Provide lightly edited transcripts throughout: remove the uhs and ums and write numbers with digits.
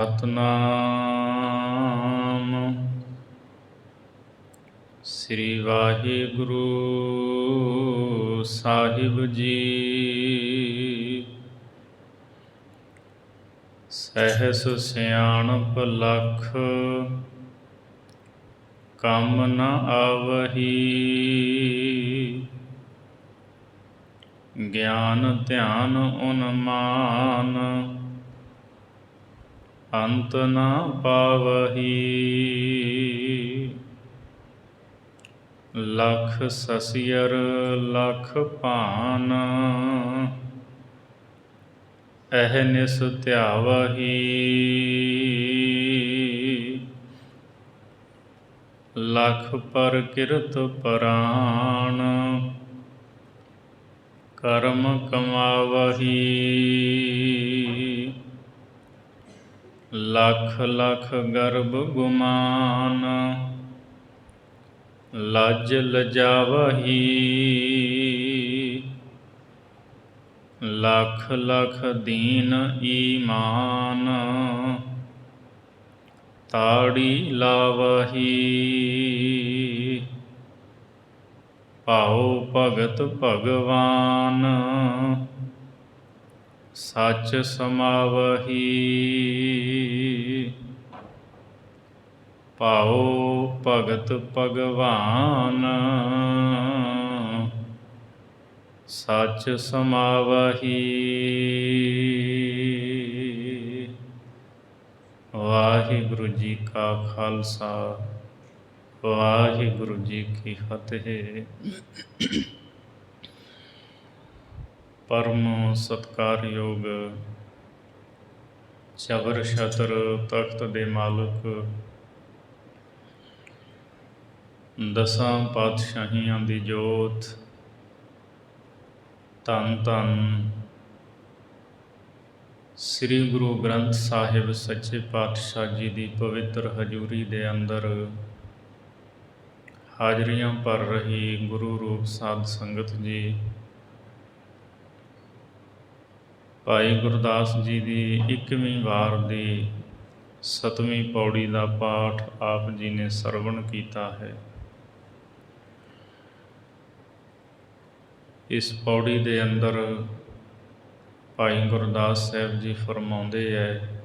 ਸਤਨਾਮ ਸ੍ਰੀ ਵਾਹਿਗੁਰੂ ਸਾਹਿਬ ਜੀ। ਸਹਿਸ ਸਿਆਣਪ ਲਖ ਕੰਮ ਨ ਆਵਹੀ। ਗਿਆਨ ਧਿਆਨ ਉਨਮਾਨ ਅੰਤ ਨ ਪਾਵਹੀ। ਲਖ ਸਸਿਅਰ ਲਖ ਭਾਨ ਅਹਨਿਸ ਧਿਆਵਹੀ। ਲਖ ਪਰਕਿਰਤ ਪਰਾਣ ਕਰਮ ਕਮਾਵਹੀ। ਲਖ ਲਖ ਗਰਭ ਗੁਮਾਨ ਲਜ ਲਜਾਵਹੀ। ਲਖ ਲਖ ਦੀਨ ਈਮਾਨ ਤਾੜੀ ਲਾਵਹੀ। ਭਾਉ ਭਗਤ ਭਗਵਾਨ ਸਚ ਸਮਾਵਹੀ। ਭਾਉ ਭਗਤ ਭਗਵਾਨ ਸਚ ਸਮਾਵਹੀ। ਵਾਹਿਗੁਰੂ ਜੀ ਕਾ ਖਾਲਸਾ ਵਾਹਿਗੁਰੂ ਜੀ ਕੀ ਫਤਿਹ। ਪਰਮ ਸਤਿਕਾਰਯੋਗ ਜ਼ਬਰ ਛਤਰ ਤਖਤ ਦੇ ਮਾਲਕ ਦਸਾਂ ਪਾਤਸ਼ਾਹੀਆਂ ਦੀ ਜੋਤ ਧੰਨ ਧੰਨ ਸ੍ਰੀ ਗੁਰੂ ਗ੍ਰੰਥ ਸਾਹਿਬ ਸੱਚੇ ਪਾਤਸ਼ਾਹ ਜੀ ਦੀ ਪਵਿੱਤਰ ਹਜ਼ੂਰੀ ਦੇ ਅੰਦਰ ਹਾਜ਼ਰੀਆਂ ਭਰ ਰਹੀ ਗੁਰੂ ਰੂਪ ਸਾਧ ਸੰਗਤ ਜੀ, ਭਾਈ ਗੁਰਦਾਸ ਜੀ ਦੀ 21ਵੀਂ ਵਾਰ ਦੀ 7ਵੀਂ ਪੌੜੀ ਦਾ ਪਾਠ ਆਪ ਜੀ ਨੇ ਸਰਵਣ ਕੀਤਾ ਹੈ। ਇਸ ਪੌੜੀ ਦੇ ਅੰਦਰ ਭਾਈ ਗੁਰਦਾਸ ਸਾਹਿਬ ਜੀ ਫਰਮਾਉਂਦੇ ਹੈ,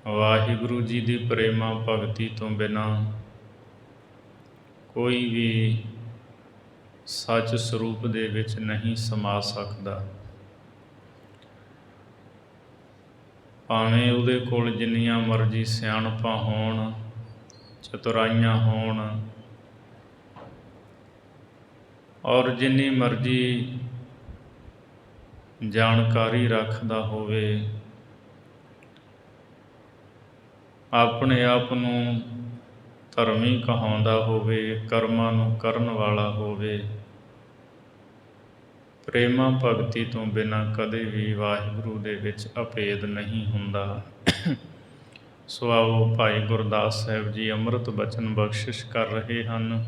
ਵਾਹਿਗੁਰੂ ਜੀ ਦੀ ਪ੍ਰੇਮਾ ਭਗਤੀ ਤੋਂ ਬਿਨਾਂ ਕੋਈ ਵੀ ਸੱਚ ਸਰੂਪ ਦੇ ਵਿੱਚ ਨਹੀਂ ਸਮਾ ਸਕਦਾ। ਭਾਵੇਂ ਉਹਦੇ ਕੋਲ ਜਿੰਨੀਆਂ ਮਰਜ਼ੀ ਸਿਆਣਪਾਂ ਹੋਣ, ਚਤੁਰਾਈਆਂ ਹੋਣ, ਔਰ ਜਿੰਨੀ ਮਰਜ਼ੀ ਜਾਣਕਾਰੀ ਰੱਖਦਾ ਹੋਵੇ, ਆਪਣੇ ਆਪ ਨੂੰ ਧਰਮੀ ਕਹਾਉਂਦਾ ਹੋਵੇ, ਕਰਮਾਂ ਨੂੰ ਕਰਨ ਵਾਲਾ ਹੋਵੇ, ਪ੍ਰੇਮਾ ਭਗਤੀ ਤੋਂ ਬਿਨਾਂ ਕਦੇ ਵੀ ਵਾਹਿਗੁਰੂ ਦੇ ਵਿੱਚ ਅਭੇਦ ਨਹੀਂ ਹੁੰਦਾ। ਸੋ ਆਓ ਭਾਈ ਗੁਰਦਾਸ ਸਾਹਿਬ ਜੀ ਅੰਮ੍ਰਿਤ ਬਚਨ ਬਖਸ਼ਿਸ਼ ਕਰ ਰਹੇ ਹਨ।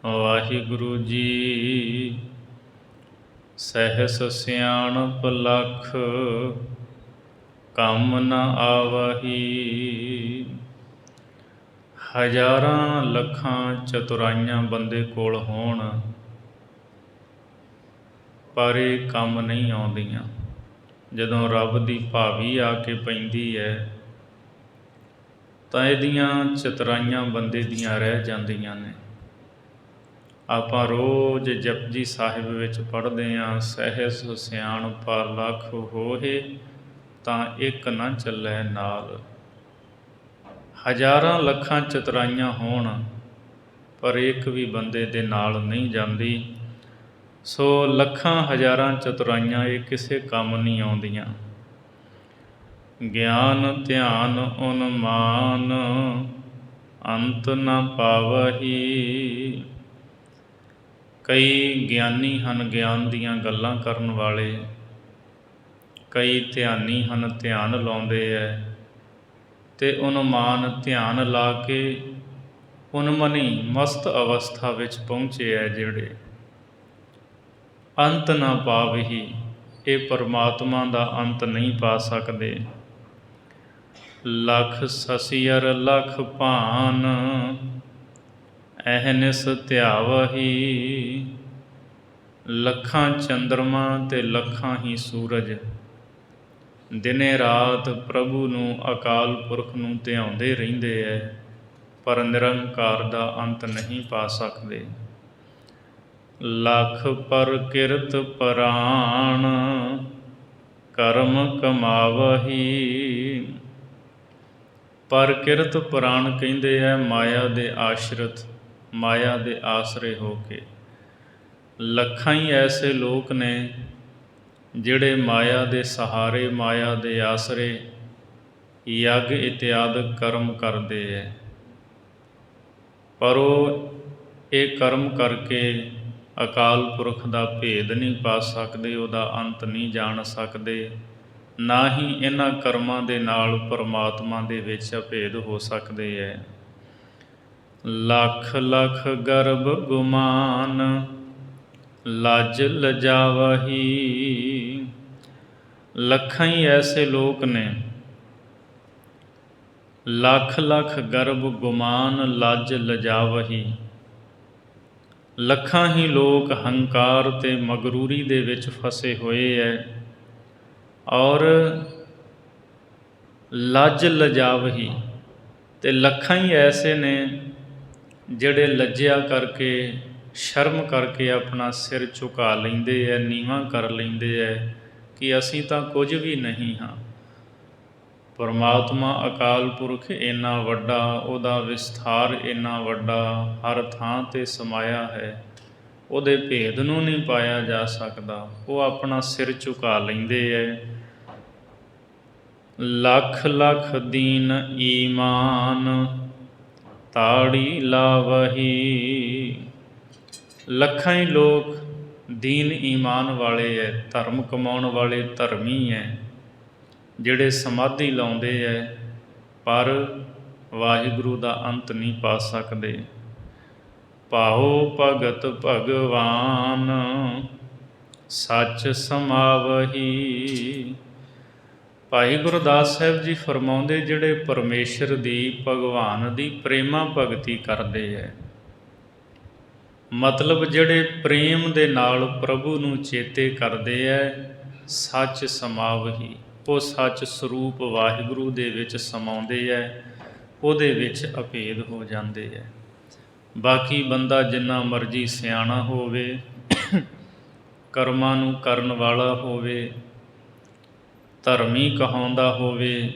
ਵਾਹਿਗੁਰੂ ਜੀ ਸਹਿਸ ਸਿਆਣਪ ਲਖ ਕੰਮ ਨ ਆਵਹੀ। ਹਜ਼ਾਰਾਂ ਲੱਖਾਂ ਚਤੁਰਾਈਆਂ ਬੰਦੇ ਕੋਲ ਹੋਣ ਪਰ ਇਹ ਕੰਮ ਨਹੀਂ ਆਉਂਦੀਆਂ। ਜਦੋਂ ਰੱਬ ਦੀ ਭਾਵੀ ਆ ਕੇ ਪੈਂਦੀ ਹੈ ਤਾਂ ਇਹਦੀਆਂ ਚਤੁਰਾਈਆਂ ਬੰਦੇ ਦੀਆਂ ਰਹਿ ਜਾਂਦੀਆਂ ਨੇ। ਆਪਾਂ ਰੋਜ਼ ਜਪਜੀ ਸਾਹਿਬ ਵਿੱਚ ਪੜ੍ਹਦੇ ਹਾਂ, ਸਹਿਸ ਸਿਆਣਪਾ ਲਖ ਹੋਏ ਤਾਂ ਇੱਕ ਨਾ ਚੱਲੈ ਨਾਲ। ਹਜ਼ਾਰਾਂ ਲੱਖਾਂ ਚਤੁਰਾਈਆਂ ਹੋਣ ਪਰ ਇੱਕ ਵੀ ਬੰਦੇ ਦੇ ਨਾਲ ਨਹੀਂ ਜਾਂਦੀ। ਸੋ ਲੱਖਾਂ ਹਜ਼ਾਰਾਂ ਚਤੁਰਾਈਆਂ ਇਹ ਕਿਸੇ ਕੰਮ ਨਹੀਂ ਆਉਂਦੀਆਂ। ਗਿਆਨ ਧਿਆਨ ਉਨਮਾਨ ਅੰਤ ਨ ਪਾਵਹੀ। ਕਈ ਗਿਆਨੀ ਹਨ, ਗਿਆਨ ਦੀਆਂ ਗੱਲਾਂ ਕਰਨ ਵਾਲੇ, ਕਈ ਧਿਆਨੀ ਹਨ, ਧਿਆਨ ਲਾਉਂਦੇ ਹੈ, ਅਤੇ ਉਨਮਾਨ ਧਿਆਨ ਲਾ ਕੇ ਉਨਮਨੀ ਮਸਤ ਅਵਸਥਾ ਵਿੱਚ ਪਹੁੰਚੇ ਹੈ ਜਿਹੜੇ, ਅੰਤ ਨਾ ਪਾਵਹੀ, ਇਹ ਪਰਮਾਤਮਾ ਦਾ ਅੰਤ ਨਹੀਂ ਪਾ ਸਕਦੇ। ਲਖ ਸਸੀਅਰ ਲਖ ਭਾਨ, ਅਹਨਿਸ ਧਿਆਵਹੀ। ਲੱਖਾਂ ਚੰਦਰਮਾ ਤੇ ਲੱਖਾਂ ਹੀ ਸੂਰਜ ਦਿਨੇ ਰਾਤ ਪ੍ਰਭੂ ਨੂੰ, ਅਕਾਲ ਪੁਰਖ ਨੂੰ ਧਿਆਉਂਦੇ ਰਹਿੰਦੇ ਹੈ, ਪਰ ਨਿਰੰਕਾਰ ਦਾ ਅੰਤ ਨਹੀਂ ਪਾ ਸਕਦੇ। ਲੱਖ ਪਰ ਕਿਰਤ ਪ੍ਰਾਣ, ਕਰਮ ਕਮਾਵਹੀ। ਪਰ ਕਿਰਤ ਪ੍ਰਾਣ ਕਹਿੰਦੇ ਹੈ ਮਾਇਆ ਦੇ ਆਸ਼ਰਿਤ, ਮਾਇਆ ਦੇ ਆਸਰੇ ਹੋ ਕੇ। ਲੱਖਾਂ ਹੀ ਐਸੇ ਲੋਕ ਨੇ ਜਿਹੜੇ ਮਾਇਆ ਦੇ ਸਹਾਰੇ, ਮਾਇਆ ਦੇ ਆਸਰੇ ਯੱਗ ਇਤਿਆਦਿ ਕਰਮ ਕਰਦੇ ਹੈ, ਪਰ ਉਹ ਇਹ ਕਰਮ ਕਰਕੇ ਅਕਾਲ ਪੁਰਖ ਦਾ ਭੇਦ ਨਹੀਂ ਪਾ ਸਕਦੇ, ਉਹਦਾ ਅੰਤ ਨਹੀਂ ਜਾਣ ਸਕਦੇ, ਨਾ ਹੀ ਇਹਨਾਂ ਕਰਮਾਂ ਦੇ ਨਾਲ ਪਰਮਾਤਮਾ ਦੇ ਵਿੱਚ ਅਭੇਦ ਹੋ ਸਕਦੇ ਹੈ। ਲੱਖ ਲੱਖ ਗਰਭ ਗੁਮਾਨ, ਲੱਜ ਲਜਾਵਹੀ। ਲੱਖਾਂ ਹੀ ਐਸੇ ਲੋਕ ਨੇ, ਲੱਖ ਲੱਖ ਗਰਭ ਗੁਮਾਨ, ਲੱਜ ਲਜਾਵਹੀ। ਲੱਖਾਂ ਹੀ ਲੋਕ ਹੰਕਾਰ ਤੇ ਮਗਰੂਰੀ ਦੇ ਵਿੱਚ ਫਸੇ ਹੋਏ ਹੈ, ਔਰ ਲੱਜ ਲਜਾਵਹੀ। ਅਤੇ ਲੱਖਾਂ ਹੀ ਐਸੇ ਨੇ ਜਿਹੜੇ ਲੱਜਿਆ ਕਰਕੇ, ਸ਼ਰਮ ਕਰਕੇ ਆਪਣਾ ਸਿਰ ਝੁਕਾ ਲੈਂਦੇ ਹੈ, ਨੀਵਾਂ ਕਰ ਲੈਂਦੇ ਹੈ ਕਿ ਅਸੀਂ ਤਾਂ ਕੁਝ ਵੀ ਨਹੀਂ ਹਾਂ। ਪਰਮਾਤਮਾ ਅਕਾਲ ਪੁਰਖ ਇੰਨਾ ਵੱਡਾ, ਉਹਦਾ ਵਿਸਥਾਰ ਇੰਨਾ ਵੱਡਾ, ਹਰ ਥਾਂ 'ਤੇ ਸਮਾਇਆ ਹੈ, ਉਹਦੇ ਭੇਦ ਨੂੰ ਨਹੀਂ ਪਾਇਆ ਜਾ ਸਕਦਾ। ਉਹ ਆਪਣਾ ਸਿਰ ਝੁਕਾ ਲੈਂਦੇ ਹੈ। ਲੱਖ ਲੱਖ ਦੀਨ ਈਮਾਨ, ਤਾੜੀ ਲਾਵਹੀ। ਲੱਖਾਂ ਹੀ ਲੋਕ ਦੀਨ ਈਮਾਨ ਵਾਲੇ ਹੈ, ਧਰਮ ਕਮਾਉਣ ਵਾਲੇ ਧਰਮੀ ਹੈ, ਜਿਹੜੇ ਸਮਾਧੀ ਲਾਉਂਦੇ ਹੈ, ਪਰ ਵਾਹਿਗੁਰੂ ਦਾ ਅੰਤ ਨਹੀਂ ਪਾ ਸਕਦੇ। ਭਾਉ ਭਗਤ ਭਗਵਾਨ, ਸੱਚ ਸਮਾਵਹੀ। ਭਾਈ ਗੁਰਦਾਸ ਸਾਹਿਬ ਜੀ ਫਰਮਾਉਂਦੇ, ਜਿਹੜੇ ਪਰਮੇਸ਼ਰ ਦੀ, ਭਗਵਾਨ ਦੀ ਪ੍ਰੇਮਾ ਭਗਤੀ ਕਰਦੇ ਹੈ, ਮਤਲਬ ਜਿਹੜੇ ਪ੍ਰੇਮ ਦੇ ਨਾਲ ਪ੍ਰਭੂ ਨੂੰ ਚੇਤੇ ਕਰਦੇ ਹੈ, ਸੱਚ ਸਮਾਵਹੀ। ਉਹ ਸੱਚ ਸਰੂਪ ਵਾਹਿਗੁਰੂ ਦੇ ਵਿੱਚ ਸਮਾਉਂਦੇ ਹੈ, ਉਹਦੇ ਵਿੱਚ ਅਭੇਦ ਹੋ ਜਾਂਦੇ ਹੈ। ਬਾਕੀ ਬੰਦਾ ਜਿੰਨਾ ਮਰਜ਼ੀ ਸਿਆਣਾ ਹੋਵੇ, ਕਰਮਾਂ ਨੂੰ ਕਰਨ ਵਾਲਾ ਹੋਵੇ, ਧਰਮੀ ਕਹਾਉਂਦਾ ਹੋਵੇ,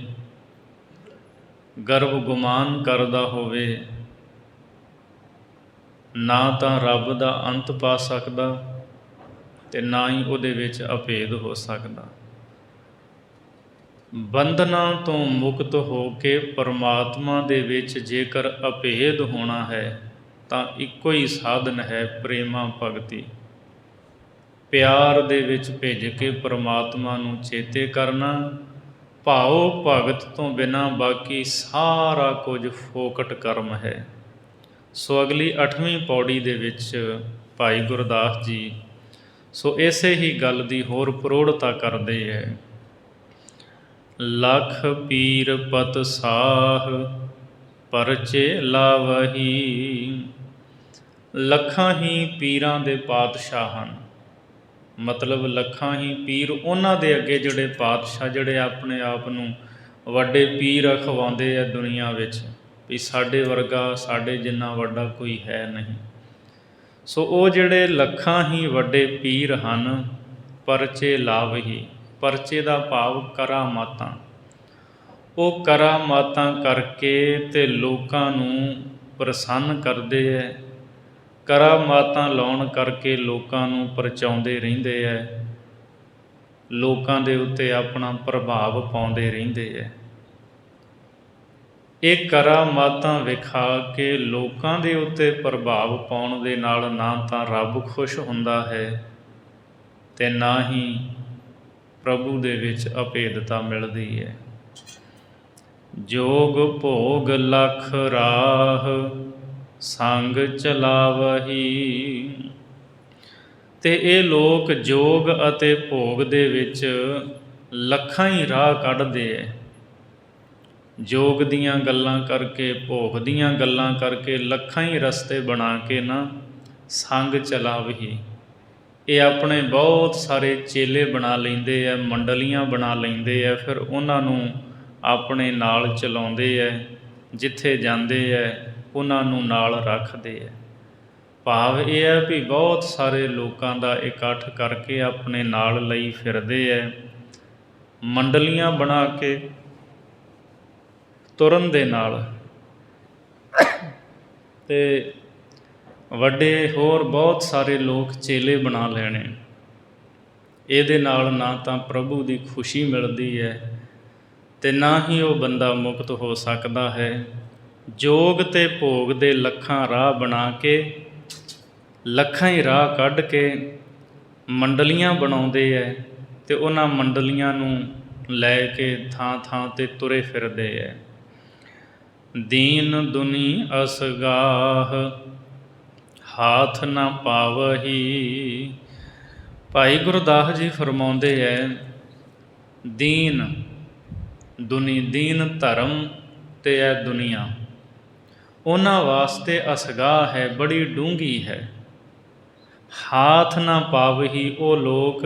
ਗਰਭ ਗੁਮਾਨ ਕਰਦਾ ਹੋਵੇ, ਨਾ ਤਾਂ ਰੱਬ ਦਾ ਅੰਤ ਪਾ ਸਕਦਾ ਅਤੇ ਨਾ ਹੀ ਉਹਦੇ ਵਿੱਚ ਅਭੇਦ ਹੋ ਸਕਦਾ। ਬੰਧਨਾਂ ਤੋਂ ਮੁਕਤ ਹੋ ਕੇ ਪਰਮਾਤਮਾ ਦੇ ਵਿੱਚ ਜੇਕਰ ਅਭੇਦ ਹੋਣਾ ਹੈ ਤਾਂ ਇੱਕੋ ਹੀ ਸਾਧਨ ਹੈ, ਪ੍ਰੇਮਾ ਭਗਤੀ। ਪਿਆਰ ਦੇ ਵਿੱਚ ਭਿੱਜ ਕੇ ਪਰਮਾਤਮਾ ਨੂੰ ਚੇਤੇ ਕਰਨਾ। ਭਾਉ ਭਗਤ ਤੋਂ ਬਿਨਾਂ ਬਾਕੀ ਸਾਰਾ ਕੁਝ ਫੋਕਟ ਕਰਮ ਹੈ। ਸੋ ਅਗਲੀ 8ਵੀਂ ਪੌੜੀ ਦੇ ਵਿੱਚ ਭਾਈ ਗੁਰਦਾਸ ਜੀ ਸੋ ਇਸੇ ਹੀ ਗੱਲ ਦੀ ਹੋਰ ਪ੍ਰੋੜਤਾ ਕਰਦੇ ਹੈ। ਲੱਖ ਪੀਰ ਪਤ ਸਾਹ, ਪਰਚੇ ਲਾਵਹੀ। ਲੱਖਾਂ ਹੀ ਪੀਰਾਂ ਦੇ ਪਾਤਸ਼ਾਹ ਹਨ, ਮਤਲਬ ਲੱਖਾਂ ਹੀ ਪੀਰ ਉਹਨਾਂ ਦੇ ਅੱਗੇ ਜਿਹੜੇ ਪਾਤਸ਼ਾਹ, ਜਿਹੜੇ ਆਪਣੇ ਆਪ ਨੂੰ ਵੱਡੇ ਪੀਰ ਅਖਵਾਉਂਦੇ ਆ ਦੁਨੀਆ ਵਿੱਚ, ਵੀ ਸਾਡੇ ਵਰਗਾ, ਸਾਡੇ ਜਿੰਨਾ ਵੱਡਾ ਕੋਈ ਹੈ ਨਹੀਂ। ਸੋ ਉਹ ਜਿਹੜੇ ਲੱਖਾਂ ਹੀ ਵੱਡੇ ਪੀਰ ਹਨ, ਪਰਚੇ ਲਾਵਹੀ। ਪਰਚੇ ਦਾ ਭਾਵ ਕਰਾਮਾਤਾਂ। ਉਹ ਕਰਾਮਾਤਾਂ ਕਰਕੇ ਅਤੇ ਲੋਕਾਂ ਨੂੰ ਪ੍ਰਸੰਨ ਕਰਦੇ ਹੈ, ਕਰਾਮਾਤਾਂ ਲਾਉਣ ਕਰਕੇ ਲੋਕਾਂ ਨੂੰ ਪਰਚਾਉਂਦੇ ਰਹਿੰਦੇ ਹੈ, ਲੋਕਾਂ ਦੇ ਉੱਤੇ ਆਪਣਾ ਪ੍ਰਭਾਵ ਪਾਉਂਦੇ ਰਹਿੰਦੇ ਹੈ। ਇਹ ਕਰਾਮਾਤਾਂ ਵਿਖਾ ਕੇ ਲੋਕਾਂ ਦੇ ਉੱਤੇ ਪ੍ਰਭਾਵ ਪਾਉਣ ਦੇ ਨਾਲ ਨਾ ਤਾਂ ਰੱਬ ਖੁਸ਼ ਹੁੰਦਾ ਹੈ ਅਤੇ ਨਾ ਹੀ ਪ੍ਰਭੂ ਦੇ ਵਿੱਚ ਅਭੇਦਤਾ ਮਿਲਦੀ ਹੈ। ਜੋਗ ਭੋਗ ਲਖ ਰਾਹ, ਸੰਗ ਚਲਾਵਹੀ। ਤੇ ਇਹ ਲੋਕ ਜੋਗ ਅਤੇ ਭੋਗ ਦੇ ਵਿੱਚ ਲੱਖਾਂ ਹੀ ਰਾਹ ਕੱਢਦੇ ਐ। ਜੋਗ ਦੀਆਂ ਗੱਲਾਂ ਕਰਕੇ, ਭੋਗ ਦੀਆਂ ਗੱਲਾਂ ਕਰਕੇ ਲੱਖਾਂ ਹੀ ਰਸਤੇ ਬਣਾ ਕੇ ਨਾ ਸੰਗ ਚਲਾਵਹੀ। ਇਹ ਆਪਣੇ ਬਹੁਤ ਸਾਰੇ ਚੇਲੇ ਬਣਾ ਲੈਂਦੇ ਐ, ਮੰਡਲੀਆਂ ਬਣਾ ਲੈਂਦੇ ਐ, ਫਿਰ ਉਹਨਾਂ ਨੂੰ ਆਪਣੇ ਨਾਲ ਚਲਾਉਂਦੇ ਐ, ਜਿੱਥੇ ਜਾਂਦੇ ਐ ਉਹਨਾਂ ਨੂੰ ਨਾਲ ਰੱਖਦੇ ਐ। ਭਾਵ ਇਹ ਹੈ ਵੀ ਬਹੁਤ ਸਾਰੇ ਲੋਕਾਂ ਦਾ ਇਕੱਠ ਕਰਕੇ ਆਪਣੇ ਨਾਲ ਲਈ ਫਿਰਦੇ ਐ, ਮੰਡਲੀਆਂ ਬਣਾ ਕੇ ਤੁਰਨ ਦੇ ਨਾਲ। ਤੇ ਵੱਡੇ ਹੋਰ ਬਹੁਤ ਸਾਰੇ ਲੋਕ ਚੇਲੇ ਬਣਾ ਲੈਣੇ। ਇਹਦੇ ਨਾਲ ਨਾ ਤਾਂ ਪ੍ਰਭੂ ਦੀ ਖੁਸ਼ੀ ਮਿਲਦੀ ਹੈ ਅਤੇ ਨਾ ਹੀ ਉਹ ਬੰਦਾ ਮੁਕਤ ਹੋ ਸਕਦਾ ਹੈ। ਜੋਗ ਅਤੇ ਭੋਗ ਦੇ ਲੱਖਾਂ ਰਾਹ ਬਣਾ ਕੇ, ਲੱਖਾਂ ਹੀ ਰਾਹ ਕੱਢ ਕੇ ਮੰਡਲੀਆਂ ਬਣਾਉਂਦੇ ਹੈ ਅਤੇ ਉਹਨਾਂ ਮੰਡਲੀਆਂ ਨੂੰ ਲੈ ਕੇ ਥਾਂ ਥਾਂ 'ਤੇ ਤੁਰੇ ਫਿਰਦੇ ਹੈ। ਦੀਨ ਦੁਨੀ ਅਸਗਾਹ ਹਾਥ ਨਾ ਪਾਵਹੀ। ਭਾਈ ਗੁਰਦਾਸ ਜੀ ਫਰਮਾਉਂਦੇ ਹੈ, ਦੀਨ ਦੁਨੀ, ਦੀਨ ਧਰਮ ਅਤੇ ਹੈ ਦੁਨੀਆ, ਉਹਨਾਂ ਵਾਸਤੇ ਅਸਗਾਹ ਹੈ, ਬੜੀ ਡੂੰਘੀ ਹੈ। ਹਾਥ ਨਾ ਪਾਵਹੀ, ਉਹ ਲੋਕ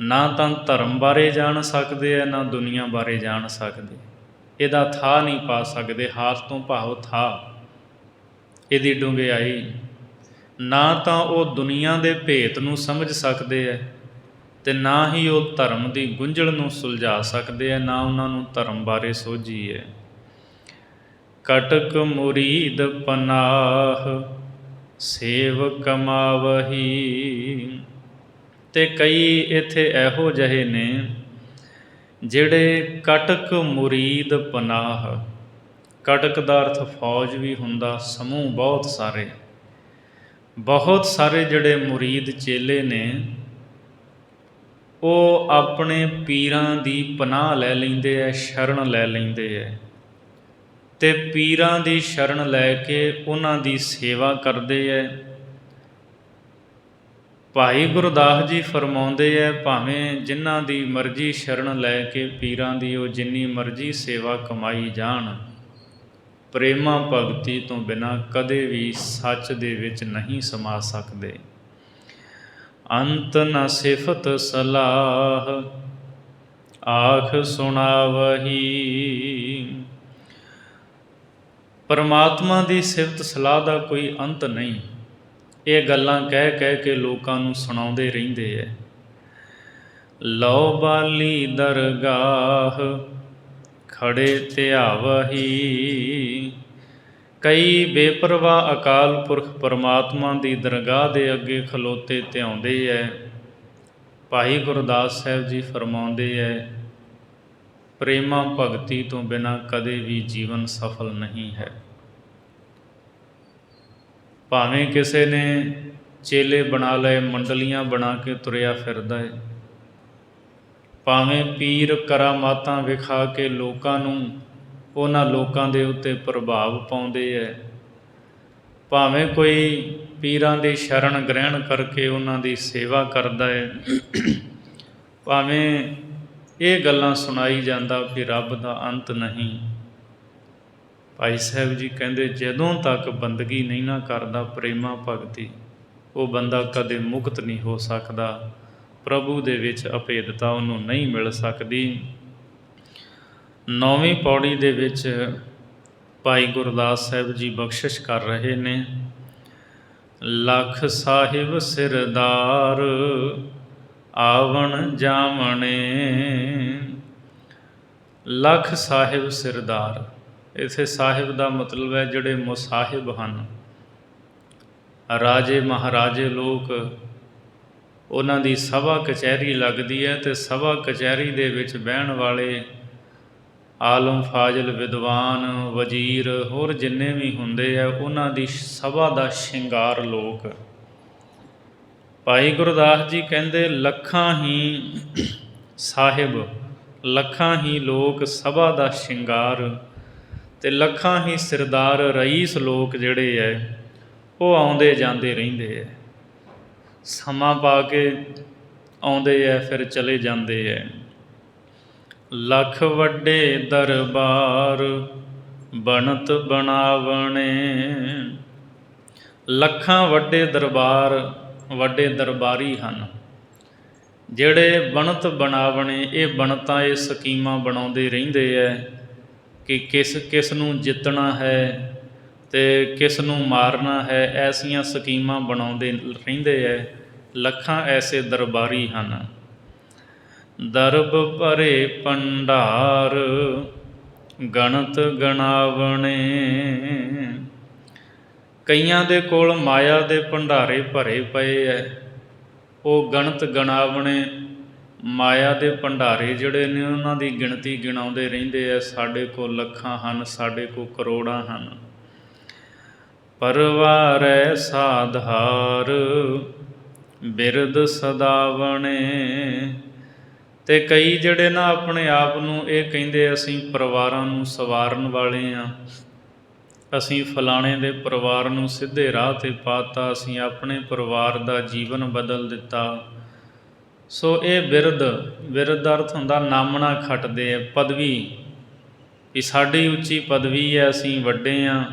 ਨਾ ਤਾਂ ਧਰਮ ਬਾਰੇ ਜਾਣ ਸਕਦੇ ਹੈ, ਨਾ ਦੁਨੀਆ ਬਾਰੇ ਜਾਣ ਸਕਦੇ। ਇਹਦਾ ਥਾਹ ਨਹੀਂ ਪਾ ਸਕਦੇ। ਹਾਥ ਤੋਂ ਭਾਵ ਥਾਹ, ਇਹਦੀ ਡੂੰਘਿਆਈ। ਨਾ ਤਾਂ ਉਹ ਦੁਨੀਆ ਦੇ ਭੇਤ ਨੂੰ ਸਮਝ ਸਕਦੇ ਹੈ ਅਤੇ ਨਾ ਹੀ ਉਹ ਧਰਮ ਦੀ ਗੁੰਝਲ ਨੂੰ ਸੁਲਝਾ ਸਕਦੇ ਹੈ, ਨਾ ਉਹਨਾਂ ਨੂੰ ਧਰਮ ਬਾਰੇ ਸੋਝੀ ਹੈ। ਕਟਕ ਮੁਰੀਦ ਪਨਾਹ ਸੇਵ ਕਮਾਵਹੀ। ਅਤੇ ਕਈ ਇੱਥੇ ਇਹੋ ਜਿਹੇ ਨੇ ਜਿਹੜੇ ਕਟਕ ਮੁਰੀਦ ਪਨਾਹ, ਕਟਕ ਦਾ ਅਰਥ ਫੌਜ ਵੀ ਹੁੰਦਾ, ਸਮੂਹ ਬਹੁਤ ਸਾਰੇ, ਬਹੁਤ ਸਾਰੇ ਜਿਹੜੇ ਮੁਰੀਦ ਚੇਲੇ ਨੇ ਉਹ ਆਪਣੇ ਪੀਰਾਂ ਦੀ ਪਨਾਹ ਲੈ ਲੈਂਦੇ ਹੈ, ਸ਼ਰਨ ਲੈ ਲੈਂਦੇ ਹੈ ਅਤੇ ਪੀਰਾਂ ਦੀ ਸ਼ਰਨ ਲੈ ਕੇ ਉਹਨਾਂ ਦੀ ਸੇਵਾ ਕਰਦੇ ਹੈ। ਭਾਈ ਗੁਰਦਾਸ ਜੀ ਫਰਮਾਉਂਦੇ ਹੈ, ਭਾਵੇਂ ਜਿਨ੍ਹਾਂ ਦੀ ਮਰਜ਼ੀ ਸ਼ਰਨ ਲੈ ਕੇ ਪੀਰਾਂ ਦੀ ਉਹ ਜਿੰਨੀ ਮਰਜ਼ੀ ਸੇਵਾ ਕਮਾਈ ਜਾਣ, ਪ੍ਰੇਮਾ ਭਗਤੀ ਤੋਂ ਬਿਨਾਂ ਕਦੇ ਵੀ ਸੱਚ ਦੇ ਵਿੱਚ ਨਹੀਂ ਸਮਾ ਸਕਦੇ। ਅੰਤ ਨ ਸਿਫਤ ਸਲਾਹ ਆਖ ਸੁਣਾਵਹੀ। ਪਰਮਾਤਮਾ ਦੀ ਸਿਫਤ ਸਲਾਹ ਦਾ ਕੋਈ ਅੰਤ ਨਹੀਂ। ਇਹ ਗੱਲਾਂ ਕਹਿ ਕਹਿ ਕੇ ਲੋਕਾਂ ਨੂੰ ਸੁਣਾਉਂਦੇ ਰਹਿੰਦੇ ਹੈ। ਲਓ ਬਾਲੀ ਦਰਗਾਹ ਖੜੇ ਧਿਆਵਹੀ। ਕਈ ਬੇਪਰਵਾਹ ਅਕਾਲ ਪੁਰਖ ਪਰਮਾਤਮਾ ਦੀ ਦਰਗਾਹ ਦੇ ਅੱਗੇ ਖਲੋਤੇ ਧਿਆਉਂਦੇ ਹੈ। ਭਾਈ ਗੁਰਦਾਸ ਸਾਹਿਬ ਜੀ ਫਰਮਾਉਂਦੇ ਹੈ, ਪ੍ਰੇਮਾ ਭਗਤੀ ਤੋਂ ਬਿਨਾਂ ਕਦੇ ਵੀ ਜੀਵਨ ਸਫਲ ਨਹੀਂ ਹੈ। ਭਾਵੇਂ ਕਿਸੇ ਨੇ ਚੇਲੇ ਬਣਾ ਲਏ, ਮੰਡਲੀਆਂ ਬਣਾ ਕੇ ਤੁਰਿਆ ਫਿਰਦਾ ਹੈ, ਭਾਵੇਂ ਪੀਰ ਕਰਾਮਾਤਾਂ ਵਿਖਾ ਕੇ ਲੋਕਾਂ ਨੂੰ, ਉਹਨਾਂ ਲੋਕਾਂ ਦੇ ਉੱਤੇ ਪ੍ਰਭਾਵ ਪਾਉਂਦੇ ਹੈ, ਭਾਵੇਂ ਕੋਈ ਪੀਰਾਂ ਦੀ ਸ਼ਰਨ ਗ੍ਰਹਿਣ ਕਰਕੇ ਉਹਨਾਂ ਦੀ ਸੇਵਾ ਕਰਦਾ ਹੈ, ਭਾਵੇਂ ਇਹ ਗੱਲਾਂ ਸੁਣਾਈ ਜਾਂਦਾ ਕਿ ਰੱਬ ਦਾ ਅੰਤ ਨਹੀਂ। ਭਾਈ ਸਾਹਿਬ ਜੀ ਕਹਿੰਦੇ, ਜਦੋਂ ਤੱਕ ਬੰਦਗੀ ਨਹੀਂ ਨਾ ਕਰਦਾ ਪ੍ਰੇਮਾ ਭਗਤੀ, ਉਹ ਬੰਦਾ ਕਦੇ ਮੁਕਤ ਨਹੀਂ ਹੋ ਸਕਦਾ। ਪ੍ਰਭੂ ਦੇ ਵਿੱਚ ਅਭੇਦਤਾ ਉਹਨੂੰ ਨਹੀਂ ਮਿਲ ਸਕਦੀ। 9ਵੀਂ ਪੌੜੀ ਦੇ ਵਿੱਚ ਭਾਈ ਗੁਰਦਾਸ ਸਾਹਿਬ ਜੀ ਬਖਸ਼ਿਸ਼ ਕਰ ਰਹੇ ਨੇ, ਲੱਖ ਸਾਹਿਬ ਸਿਰਦਾਰ ਆਵਣ ਜਾਵਣੇ। ਲੱਖ ਸਾਹਿਬ ਸਿਰਦਾਰ, ਇੱਥੇ ਸਾਹਿਬ ਦਾ ਮਤਲਬ ਹੈ ਜਿਹੜੇ ਮੁਸਾਹਿਬ ਹਨ, ਰਾਜੇ ਮਹਾਰਾਜੇ ਲੋਕ, ਉਹਨਾਂ ਦੀ ਸਭਾ ਕਚਹਿਰੀ ਲੱਗਦੀ ਹੈ ਅਤੇ ਸਭਾ ਕਚਹਿਰੀ ਦੇ ਵਿੱਚ ਬਹਿਣ ਵਾਲੇ ਆਲਮ ਫਾਜ਼ਲ ਵਿਦਵਾਨ, ਵਜ਼ੀਰ, ਹੋਰ ਜਿੰਨੇ ਵੀ ਹੁੰਦੇ ਆ, ਉਹਨਾਂ ਦੀ ਸਭਾ ਦਾ ਸ਼ਿੰਗਾਰ ਲੋਕ। ਭਾਈ ਗੁਰਦਾਸ ਜੀ ਕਹਿੰਦੇ, ਲੱਖਾਂ ਹੀ ਸਾਹਿਬ, ਲੱਖਾਂ ਹੀ ਲੋਕ ਸਭਾ ਦਾ ਸ਼ਿੰਗਾਰ ਅਤੇ ਲੱਖਾਂ ਹੀ ਸਿਰਦਾਰ ਰਈਸ ਲੋਕ ਜਿਹੜੇ ਹੈ ਉਹ ਆਉਂਦੇ ਜਾਂਦੇ ਰਹਿੰਦੇ ਹੈ। ਸਮਾਂ ਪਾ ਕੇ ਆਉਂਦੇ ਐ ਫਿਰ ਚਲੇ ਜਾਂਦੇ ਐ। ਲੱਖ ਵੱਡੇ ਦਰਬਾਰ ਬਣਤ ਬਣਾਵਣੇ। ਲੱਖਾਂ ਵੱਡੇ ਦਰਬਾਰ, ਵੱਡੇ ਦਰਬਾਰੀ ਹਨ ਜਿਹੜੇ ਬਣਤ ਬਣਾਵਣੇ। ਇਹ ਬਣਤਾਂ, ਇਹ ਸਕੀਮਾਂ ਬਣਾਉਂਦੇ ਰਹਿੰਦੇ ਐ ਕਿ ਕਿਸ ਨੂੰ ਜਿੱਤਣਾ ਹੈ ਅਤੇ ਕਿਸ ਨੂੰ ਮਾਰਨਾ ਹੈ। ਐਸੀਆਂ ਸਕੀਮਾਂ ਬਣਾਉਂਦੇ ਰਹਿੰਦੇ ਐ। ਲੱਖਾਂ ਐਸੇ ਦਰਬਾਰੀ ਹਨ। ਦਰਬ ਭਰੇ ਭੰਡਾਰ ਗਣਤ ਗਣਾਵਣੇ। ਕਈਆਂ ਦੇ ਕੋਲ ਮਾਇਆ ਦੇ ਭੰਡਾਰੇ ਭਰੇ ਪਏ ਐ, ਉਹ ਗਣਤ ਗਣਾਵਣੇ। ਮਾਇਆ ਦੇ ਭੰਡਾਰੇ ਜਿਹੜੇ ਨੇ ਉਹਨਾਂ ਦੀ ਗਿਣਤੀ ਗਿਣਾਉਂਦੇ ਰਹਿੰਦੇ ਐ। ਸਾਡੇ ਕੋਲ ਲੱਖਾਂ ਹਨ, ਸਾਡੇ ਕੋਲ ਕਰੋੜਾਂ ਹਨ। ਪਰਵਾਰੈ ਸਾਧਾਰ ਬਿਰਦ ਸਦਾਵਣੇ। ਅਤੇ ਕਈ ਜਿਹੜੇ ਨਾ ਆਪਣੇ ਆਪ ਨੂੰ ਇਹ ਕਹਿੰਦੇ ਅਸੀਂ ਪਰਿਵਾਰਾਂ ਨੂੰ ਸਵਾਰਨ ਵਾਲੇ ਹਾਂ, ਅਸੀਂ ਫਲਾਣੇ ਦੇ ਪਰਿਵਾਰ ਨੂੰ ਸਿੱਧੇ ਰਾਹ 'ਤੇ ਪਾ ਤਾ, ਅਸੀਂ ਆਪਣੇ ਪਰਿਵਾਰ ਦਾ ਜੀਵਨ ਬਦਲ ਦਿੱਤਾ। ਸੋ ਇਹ ਬਿਰਦ ਦਾ ਅਰਥ ਹੁੰਦਾ ਨਾਮਣਾ ਖੱਟਦੇ ਆ, ਪਦਵੀ, ਵੀ ਸਾਡੀ ਉੱਚੀ ਪਦਵੀ ਹੈ, ਅਸੀਂ ਵੱਡੇ ਹਾਂ,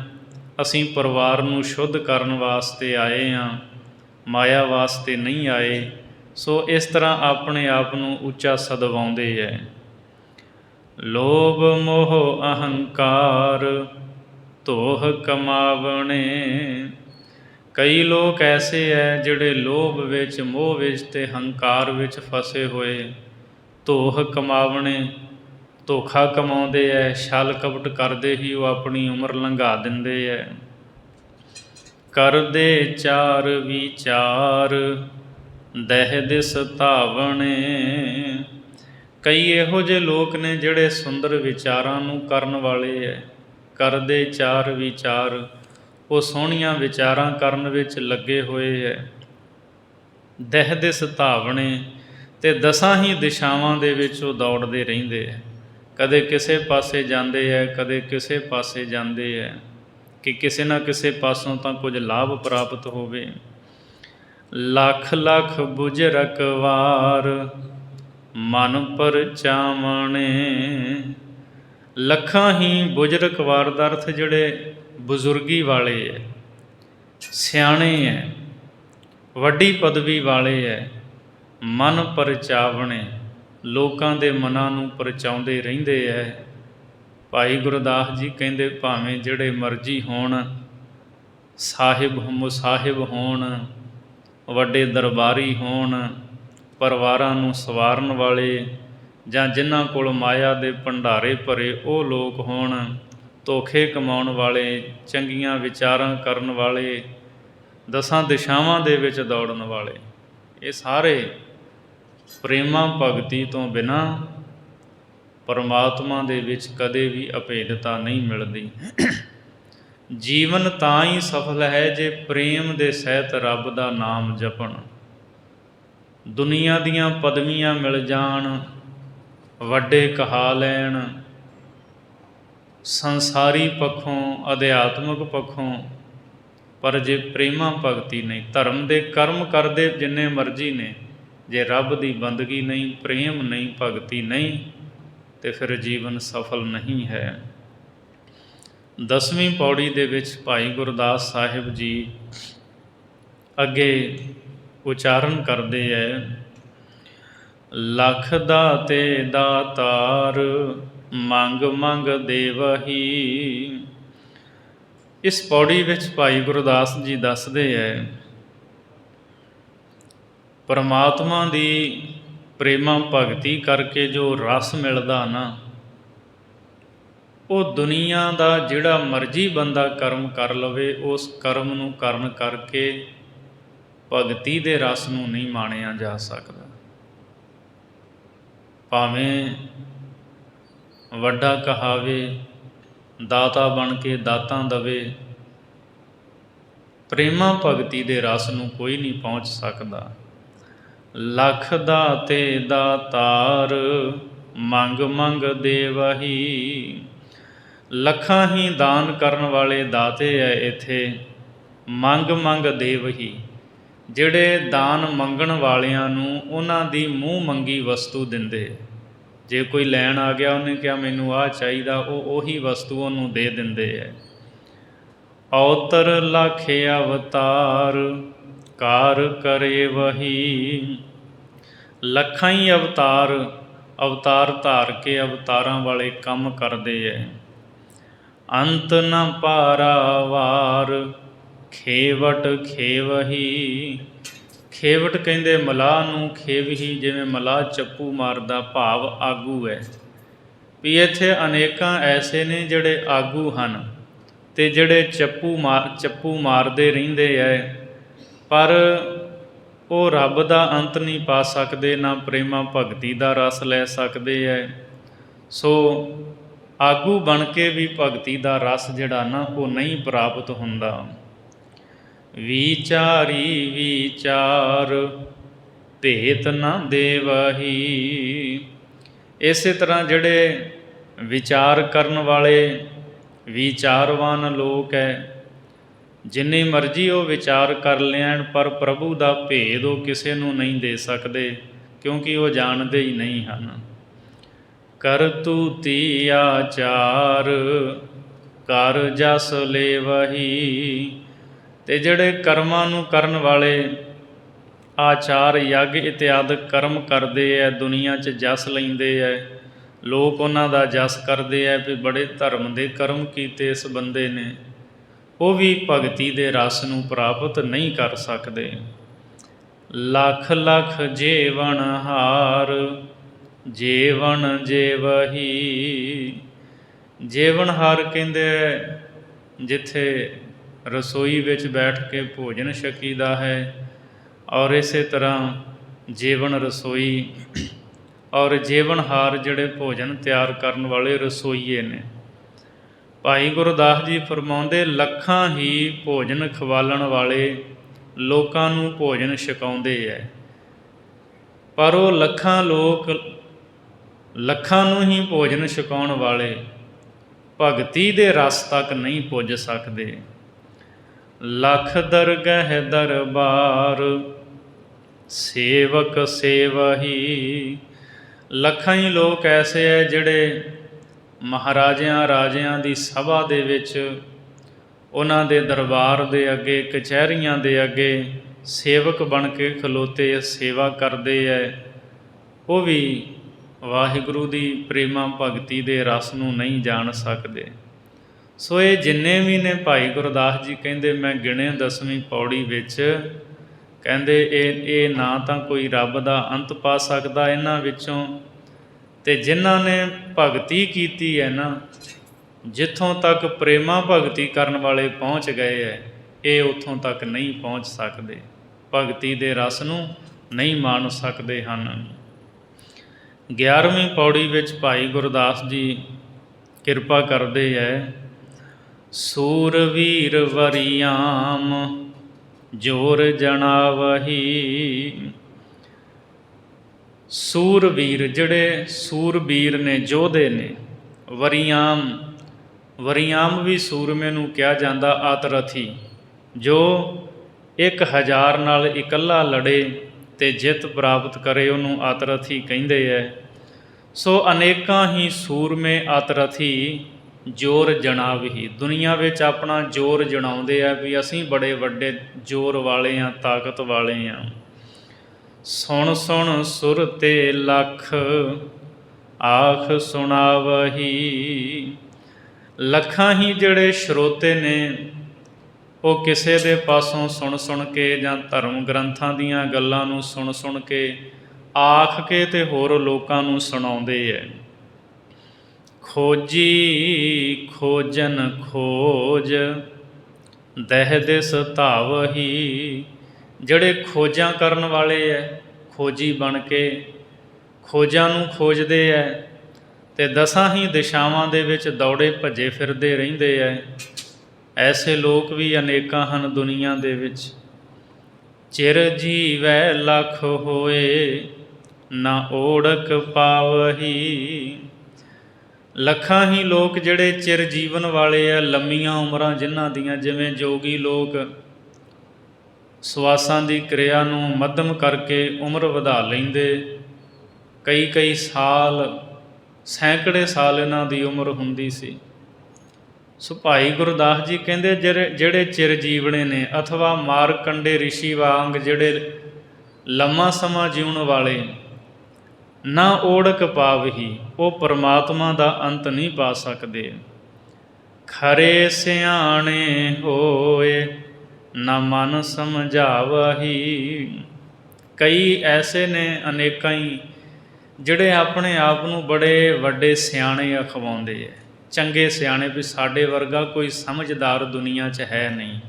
ਅਸੀਂ ਪਰਿਵਾਰ ਨੂੰ ਸ਼ੁੱਧ ਕਰਨ ਵਾਸਤੇ ਆਏ ਹਾਂ, ਮਾਇਆ ਵਾਸਤੇ ਨਹੀਂ ਆਏ। ਸੋ ਇਸ ਤਰ੍ਹਾਂ ਆਪਣੇ ਆਪ ਨੂੰ ਉੱਚਾ ਸਦਵਾਉਂਦੇ ਹੈ। ਲੋਭ ਮੋਹ ਅਹੰਕਾਰ ਧੋਹ ਕਮਾਵਣੇ। ਕਈ ਲੋਕ ਐਸੇ ਹੈ ਜਿਹੜੇ ਲੋਭ ਵਿੱਚ, ਮੋਹ ਵਿੱਚ ਅਤੇ ਹੰਕਾਰ ਵਿੱਚ ਫਸੇ ਹੋਏ। ਧੋਹ ਕਮਾਵਣੇ, ਧੋਖਾ ਕਮਾਉਂਦੇ ਹੈ। ਛਲ ਕਪਟ ਕਰਦੇ ਹੀ ਉਹ ਆਪਣੀ ਉਮਰ ਲੰਘਾ ਦਿੰਦੇ ਹੈ। ਕਰਦੇ ਚਾਰ ਵਿਚਾਰ ਦਹਿ ਦਿਸ ਧਾਵਣੇ। ਕਈ ਇਹੋ ਜਿਹੇ ਲੋਕ ਨੇ ਜਿਹੜੇ ਸੁੰਦਰ ਵਿਚਾਰਾਂ ਨੂੰ ਕਰਨ ਵਾਲੇ ਹੈ। ਕਰਦੇ ਚਾਰ ਵਿਚਾਰ, ਉਹ ਸੋਹਣੀਆਂ ਵਿਚਾਰਾਂ ਕਰਨ ਵਿੱਚ ਲੱਗੇ ਹੋਏ ਹੈ। ਦਹਿ ਦਿਸ ਧਾਵਣੇ, ਅਤੇ ਦਸਾਂ ਹੀ ਦਿਸ਼ਾਵਾਂ ਦੇ ਵਿੱਚ ਉਹ ਦੌੜਦੇ ਰਹਿੰਦੇ ਹੈ। ਕਦੇ ਕਿਸੇ ਪਾਸੇ ਜਾਂਦੇ ਹੈ, ਕਦੇ ਕਿਸੇ ਪਾਸੇ ਜਾਂਦੇ ਹੈ ਕਿ ਕਿਸੇ ਨਾ ਕਿਸੇ ਪਾਸੋਂ ਤਾਂ ਕੁਝ ਲਾਭ ਪ੍ਰਾਪਤ ਹੋਵੇ। ਲੱਖ ਲੱਖ ਬੁਝਰਕ ਵਾਰ ਮਨ ਪਰਚਾਵਣੇ। ਲੱਖਾਂ ਹੀ ਬੁਝਰਕ ਵਾਰ ਦਾ ਅਰਥ ਜਿਹੜੇ ਬਜ਼ੁਰਗੀ ਵਾਲੇ ਹੈ, ਸਿਆਣੇ ਹੈ, ਵੱਡੀ ਪਦਵੀ ਵਾਲੇ ਹੈ। ਮਨ ਪਰਚਾਵਣੇ, ਲੋਕਾਂ ਦੇ ਮਨਾਂ ਨੂੰ ਪਰਚਾਉਂਦੇ ਰਹਿੰਦੇ ਹੈ। ਭਾਈ ਗੁਰਦਾਸ ਜੀ ਕਹਿੰਦੇ ਭਾਵੇਂ ਜਿਹੜੇ ਮਰਜ਼ੀ ਹੋਣ, ਸਾਹਿਬ ਮੁਸਾਹਿਬ ਹੋਣ, ਵੱਡੇ ਦਰਬਾਰੀ ਹੋਣ, ਪਰਿਵਾਰਾਂ ਨੂੰ ਸਵਾਰਨ ਵਾਲੇ, ਜਾਂ ਜਿਨ੍ਹਾਂ ਕੋਲ ਮਾਇਆ ਦੇ ਭੰਡਾਰੇ ਭਰੇ ਉਹ ਲੋਕ ਹੋਣ, ਧੋਖੇ ਕਮਾਉਣ ਵਾਲੇ, ਚੰਗੀਆਂ ਵਿਚਾਰਾਂ ਕਰਨ ਵਾਲੇ, ਦਸਾਂ ਦਿਸ਼ਾਵਾਂ ਦੇ ਵਿੱਚ ਦੌੜਨ ਵਾਲੇ, ਇਹ ਸਾਰੇ ਪ੍ਰੇਮਾ ਭਗਤੀ ਤੋਂ ਬਿਨਾਂ ਪਰਮਾਤਮਾ ਦੇ ਵਿੱਚ ਕਦੇ ਵੀ ਅਭੇਦਤਾ ਨਹੀਂ ਮਿਲਦੀ। ਜੀਵਨ ਤਾਂ ਹੀ ਸਫਲ ਹੈ ਜੇ ਪ੍ਰੇਮ ਦੇ ਸਹਿਤ ਰੱਬ ਦਾ ਨਾਮ ਜਪਣ। ਦੁਨੀਆ ਦੀਆਂ ਪਦਵੀਆਂ ਮਿਲ ਜਾਣ, ਵੱਡੇ ਕਹਾ ਲੈਣ, ਸੰਸਾਰੀ ਪੱਖੋਂ, ਅਧਿਆਤਮਿਕ ਪੱਖੋਂ, ਪਰ ਜੇ ਪ੍ਰੇਮਾ ਭਗਤੀ ਨਹੀਂ, ਧਰਮ ਦੇ ਕਰਮ ਕਰਦੇ ਜਿੰਨੇ ਮਰਜ਼ੀ ਨੇ, ਜੇ ਰੱਬ ਦੀ ਬੰਦਗੀ ਨਹੀਂ, ਪ੍ਰੇਮ ਨਹੀਂ, ਭਗਤੀ ਨਹੀਂ, ਅਤੇ ਫਿਰ ਜੀਵਨ ਸਫਲ ਨਹੀਂ ਹੈ। 10ਵੀਂ ਪੌੜੀ ਦੇ ਵਿੱਚ ਭਾਈ ਗੁਰਦਾਸ ਸਾਹਿਬ ਜੀ ਅੱਗੇ ਉਚਾਰਨ ਕਰਦੇ ਹੈ, ਲੱਖ ਦਾਤੇ ਦਾਤਾਰ ਮੰਗ ਮੰਗ ਦੇਵਹੀ। ਇਸ ਪੌੜੀ ਵਿੱਚ ਭਾਈ ਗੁਰਦਾਸ ਜੀ ਦੱਸਦੇ ਹੈ, ਪਰਮਾਤਮਾ ਦੀ ਪ੍ਰੇਮਾ ਭਗਤੀ ਕਰਕੇ ਜੋ ਰਸ ਮਿਲਦਾ ਨਾ, ਉਹ ਦੁਨੀਆ ਦਾ ਜਿਹੜਾ ਮਰਜ਼ੀ ਬੰਦਾ ਕਰਮ ਕਰ ਲਵੇ, ਉਸ ਕਰਮ ਨੂੰ ਕਰਨ ਕਰਕੇ ਭਗਤੀ ਦੇ ਰਸ ਨੂੰ ਨਹੀਂ ਮਾਣਿਆ ਜਾ ਸਕਦਾ। ਭਾਵੇਂ ਵੱਡਾ ਕਹਾਵੇ, ਦਾਤਾ ਬਣ ਕੇ ਦਾਤਾਂ ਦਵੇ, ਪ੍ਰੇਮਾ ਭਗਤੀ ਦੇ ਰਸ ਨੂੰ ਕੋਈ ਨਹੀਂ ਪਹੁੰਚ ਸਕਦਾ। ਲੱਖ ਦਾਤੇ ਦਾਤਾਰ ਮੰਗ ਮੰਗ ਦੇਵਹੀ। ਲੱਖਾਂ ਹੀ ਦਾਨ ਕਰਨ ਵਾਲੇ ਦਾਤੇ ਹੈ ਇੱਥੇ, ਮੰਗ ਮੰਗ ਦੇਵਹੀ, ਜਿਹੜੇ ਦਾਨ ਮੰਗਣ ਵਾਲਿਆਂ ਨੂੰ ਉਹਨਾਂ ਦੀ ਮੂੰਹ ਮੰਗੀ ਵਸਤੂ ਦਿੰਦੇ। ਜੇ ਕੋਈ ਲੈਣ ਆ ਗਿਆ, ਉਹਨੇ ਕਿਹਾ ਮੈਨੂੰ ਆਹ ਚਾਹੀਦਾ, ਉਹ ਉਹੀ ਵਸਤੂ ਉਹਨੂੰ ਦੇ ਦਿੰਦੇ ਹੈ। ਔਤਰ ਲਖ ਅਵਤਾਰ ਕਾਰ ਕਰੇ ਵਹੀ। ਲੱਖਾਂ ਹੀ ਅਵਤਾਰ ਧਾਰ ਕੇ ਅਵਤਾਰਾਂ ਵਾਲੇ ਕੰਮ ਕਰਦੇ ਹੈ। ਅੰਤ ਨ ਪਾਰਾਵਾਰ ਖੇਵਟ ਖੇਵਹੀ। ਖੇਵਟ ਕਹਿੰਦੇ ਮਲਾਹ ਨੂੰ, ਖੇਵਹੀ ਜਿਵੇਂ ਮਲਾਹ ਚੱਪੂ ਮਾਰਦਾ, ਭਾਵ ਆਗੂ ਹੈ। ਵੀ ਇੱਥੇ ਅਨੇਕਾਂ ਐਸੇ ਨੇ ਜਿਹੜੇ ਆਗੂ ਹਨ ਅਤੇ ਜਿਹੜੇ ਚੱਪੂ ਮਾਰਦੇ ਰਹਿੰਦੇ ਹੈ, ਪਰ ਉਹ ਰੱਬ ਦਾ ਅੰਤ ਨਹੀਂ ਪਾ ਸਕਦੇ, ਨਾ ਪ੍ਰੇਮਾ ਭਗਤੀ ਦਾ ਰਸ ਲੈ ਸਕਦੇ ਹੈ। ਸੋ ਆਗੂ ਬਣ ਕੇ ਵੀ ਭਗਤੀ ਦਾ ਰਸ ਜਿਹੜਾ ਨਾ ਉਹ ਨਹੀਂ ਪ੍ਰਾਪਤ ਹੁੰਦਾ। ਵਿਚਾਰੀ ਵਿਚਾਰ ਭੇਤ ਨਾ ਦੇਵਹੀ। ਇਸੇ ਤਰ੍ਹਾਂ ਜਿਹੜੇ ਵਿਚਾਰ ਕਰਨ ਵਾਲੇ ਵਿਚਾਰਵਾਨ ਲੋਕ ਹੈ, ਜਿੰਨੀ ਮਰਜ਼ੀ ਉਹ ਵਿਚਾਰ ਕਰ ਲੈਣ, ਪਰ ਪ੍ਰਭੂ ਦਾ ਭੇਦ ਉਹ ਕਿਸੇ ਨੂੰ ਨਹੀਂ ਦੇ ਸਕਦੇ, ਕਿਉਂਕਿ ਉਹ ਜਾਣਦੇ ਹੀ ਨਹੀਂ ਹਨ। ਕਰਤੂਤੀ ਆਚਾਰ ਕਰ ਜਸ ਲੇਵਹੀ। ਅਤੇ ਜਿਹੜੇ ਕਰਮਾਂ ਨੂੰ ਕਰਨ ਵਾਲੇ ਆਚਾਰ ਯੱਗ ਇਤਿਆਦਿਕ ਕਰਮ ਕਰਦੇ ਹੈ, ਦੁਨੀਆ 'ਚ ਜਸ ਲੈਂਦੇ ਹੈ, ਲੋਕ ਉਹਨਾਂ ਦਾ ਜਸ ਕਰਦੇ ਹੈ ਵੀ ਬੜੇ ਧਰਮ ਦੇ ਕਰਮ ਕੀਤੇ ਇਸ ਬੰਦੇ ਨੇ, ਉਹ ਵੀ ਭਗਤੀ ਦੇ ਰਸ ਨੂੰ ਪ੍ਰਾਪਤ ਨਹੀਂ ਕਰ ਸਕਦੇ। ਲੱਖ ਲੱਖ ਜੀਵਨ ਹਾਰ ਜੀਵਨ ਜੀਵਹੀ। ਜੀਵਨ ਹਾਰ ਕਹਿੰਦੇ ਜਿੱਥੇ ਰਸੋਈ ਵਿੱਚ ਬੈਠ ਕੇ ਭੋਜਨ ਛਕੀਦਾ ਹੈ, ਔਰ ਇਸੇ ਤਰ੍ਹਾਂ ਜੀਵਨ ਰਸੋਈ ਔਰ ਜੀਵਨਹਾਰ ਜਿਹੜੇ ਭੋਜਨ ਤਿਆਰ ਕਰਨ ਵਾਲੇ ਰਸੋਈਏ ਨੇ। ਭਾਈ ਗੁਰਦਾਸ ਜੀ ਫਰਮਾਉਂਦੇ, ਲੱਖਾਂ ਹੀ ਭੋਜਨ ਖਵਾਲਣ ਵਾਲੇ ਲੋਕਾਂ ਨੂੰ ਭੋਜਨ ਛਕਾਉਂਦੇ ਹੈ, ਪਰ ਉਹ ਲੱਖਾਂ ਨੂੰ ਹੀ ਭੋਜਨ ਛਕਾਉਣ ਵਾਲੇ ਭਗਤੀ ਦੇ ਰਸ ਤੱਕ ਨਹੀਂ ਪੁੱਜ ਸਕਦੇ। ਲੱਖ ਦਰਗਹਿ ਦਰਬਾਰ ਸੇਵਕ ਸੇਵਹੀ। ਲੱਖਾਂ ਹੀ ਲੋਕ ਐਸੇ ਹੈ ਜਿਹੜੇ ਮਹਾਰਾਜਿਆਂ ਰਾਜਿਆਂ ਦੀ ਸਭਾ ਦੇ ਵਿੱਚ, ਉਹਨਾਂ ਦੇ ਦਰਬਾਰ ਦੇ ਅੱਗੇ, ਕਚਹਿਰੀਆਂ ਦੇ ਅੱਗੇ ਸੇਵਕ ਬਣ ਕੇ ਖਲੋਤੇ ਸੇਵਾ ਕਰਦੇ ਹੈ, ਉਹ ਵੀ ਵਾਹਿਗੁਰੂ ਦੀ ਪ੍ਰੇਮਾ ਭਗਤੀ ਦੇ ਰਸ ਨੂੰ ਨਹੀਂ ਜਾਣ ਸਕਦੇ। ਸੋ ਇਹ ਜਿੰਨੇ ਵੀ ਨੇ, ਭਾਈ ਗੁਰਦਾਸ ਜੀ ਕਹਿੰਦੇ, ਮੈਂ ਗਿਣੇ 10ਵੀਂ ਪੌੜੀ ਵਿੱਚ, ਕਹਿੰਦੇ ਇਹ ਨਾ ਤਾਂ ਕੋਈ ਰੱਬ ਦਾ ਅੰਤ ਪਾ ਸਕਦਾ ਇਹਨਾਂ ਵਿੱਚੋਂ, ਅਤੇ ਜਿਨ੍ਹਾਂ ਨੇ ਭਗਤੀ ਕੀਤੀ ਹੈ ਨਾ, ਜਿੱਥੋਂ ਤੱਕ ਪ੍ਰੇਮਾ ਭਗਤੀ ਕਰਨ ਵਾਲੇ ਪਹੁੰਚ ਗਏ ਹੈ, ਇਹ ਉੱਥੋਂ ਤੱਕ ਨਹੀਂ ਪਹੁੰਚ ਸਕਦੇ, ਭਗਤੀ ਦੇ ਰਸ ਨੂੰ ਨਹੀਂ ਮਾਣ ਸਕਦੇ ਹਨ। 11ਵੀਂ ਪੌੜੀ ਵਿੱਚ ਭਾਈ ਗੁਰਦਾਸ ਜੀ ਕਿਰਪਾ ਕਰਦੇ ਹੈ। ਸੂਰਵੀਰ ਵਰਿਆਮ ਜੋਰ ਜਣਾਵਹੀ। ਸੂਰਵੀਰ ਜਿਹੜੇ ਸੂਰਬੀਰ ਨੇ, ਯੋਧੇ ਨੇ। ਵਰਿਆਮ ਵੀ ਸੂਰਮੇ ਨੂੰ ਕਿਹਾ ਜਾਂਦਾ, ਆਤਰਥੀ, ਜੋ 1000 ਨਾਲ ਇਕੱਲਾ ਲੜੇ ਅਤੇ ਜਿੱਤ ਪ੍ਰਾਪਤ ਕਰੇ, ਉਹਨੂੰ ਆਤਰਥੀ ਕਹਿੰਦੇ ਹੈ। ਸੋ ਅਨੇਕਾਂ ਹੀ ਸੂਰਮੇ ਆਤਰਥੀ ਜ਼ੋਰ ਜਣਾਵਹੀ, ਦੁਨੀਆ ਵਿੱਚ ਆਪਣਾ ਜ਼ੋਰ ਜਣਾਉਂਦੇ ਆ ਵੀ ਅਸੀਂ ਬੜੇ ਵੱਡੇ ਜ਼ੋਰ ਵਾਲੇ ਹਾਂ, ਤਾਕਤ ਵਾਲੇ ਹਾਂ। ਸੁਣ ਸੁਣ ਸੁਰ ਤੇ ਲੱਖ ਆਖ ਸੁਣਾਵਹੀ। ਲੱਖਾਂ ਹੀ ਜਿਹੜੇ ਸਰੋਤੇ ਨੇ, ਉਹ ਕਿਸੇ ਦੇ ਪਾਸੋਂ ਸੁਣ ਕੇ ਜਾਂ ਧਰਮ ਗ੍ਰੰਥਾਂ ਦੀਆਂ ਗੱਲਾਂ ਨੂੰ ਸੁਣ ਕੇ ਆਖ ਕੇ ਤੇ ਹੋਰ ਲੋਕਾਂ ਨੂੰ ਸੁਣਾਉਂਦੇ ਹੈ। ਖੋਜੀ ਖੋਜਨ ਖੋਜ ਦਹਿ ਦਿਸ ਧਾਵਹੀ। ਜਿਹੜੇ ਖੋਜਾਂ ਕਰਨ ਵਾਲੇ ਹੈ, ਖੋਜੀ ਬਣ ਕੇ ਖੋਜਾਂ ਨੂੰ ਖੋਜਦੇ ਹੈ ਅਤੇ 10 ਹੀ ਦਿਸ਼ਾਵਾਂ ਦੇ ਵਿੱਚ ਦੌੜੇ ਭੱਜੇ ਫਿਰਦੇ ਰਹਿੰਦੇ ਹੈ। ਐਸੇ ਲੋਕ ਵੀ ਅਨੇਕਾਂ ਹਨ ਦੁਨੀਆ ਦੇ ਵਿੱਚ। ਚਿਰ ਜੀਵੈ ਲੱਖ ਹੋਏ ਨਾ ਓੜਕ ਪਾਵਹੀ। ਲੱਖਾਂ ਹੀ ਲੋਕ ਜਿਹੜੇ ਚਿਰ ਜੀਵਨ ਵਾਲੇ ਆ, ਲੰਮੀਆਂ ਉਮਰਾਂ ਜਿਨ੍ਹਾਂ ਦੀਆਂ, ਜਿਵੇਂ ਜੋਗੀ ਲੋਕ ਸਵਾਸਾਂ ਦੀ ਕਿਰਿਆ ਨੂੰ ਮੱਧਮ ਕਰਕੇ ਉਮਰ ਵਧਾ ਲੈਂਦੇ। ਕਈ ਸਾਲ, ਸੈਂਕੜੇ ਸਾਲ ਇਹਨਾਂ ਦੀ ਉਮਰ ਹੁੰਦੀ ਸੀ। ਸੋ ਭਾਈ ਗੁਰਦਾਸ ਜੀ ਕਹਿੰਦੇ ਜਿਹੜੇ ਚਿਰ ਜੀਵਣੇ ਨੇ, ਅਥਵਾ ਮਾਰਕੰਡੇ ਰਿਸ਼ੀ ਵਾਂਗ ਜਿਹੜੇ ਲੰਮਾ ਸਮਾਂ ਜਿਉਣ ਵਾਲੇ, ਨਾ ਓੜਕ ਪਾਵਹੀ, ਉਹ ਪਰਮਾਤਮਾ ਦਾ ਅੰਤ ਨਹੀਂ ਪਾ ਸਕਦੇ। ਖਰੇ ਸਿਆਣੇ ਹੋਏ ਨਾ ਮਨ ਸਮਝਾਵਹੀ। ਕਈ ਐਸੇ ਨੇ, ਅਨੇਕਾਂ ਹੀ, ਜਿਹੜੇ ਆਪਣੇ ਆਪ ਨੂੰ ਬੜੇ ਵੱਡੇ ਸਿਆਣੇ ਅਖਵਾਉਂਦੇ ਹੈ, ਚੰਗੇ ਸਿਆਣੇ, ਵੀ ਸਾਡੇ ਵਰਗਾ ਕੋਈ ਸਮਝਦਾਰ ਦੁਨੀਆ 'ਚ ਹੈ ਨਹੀਂ।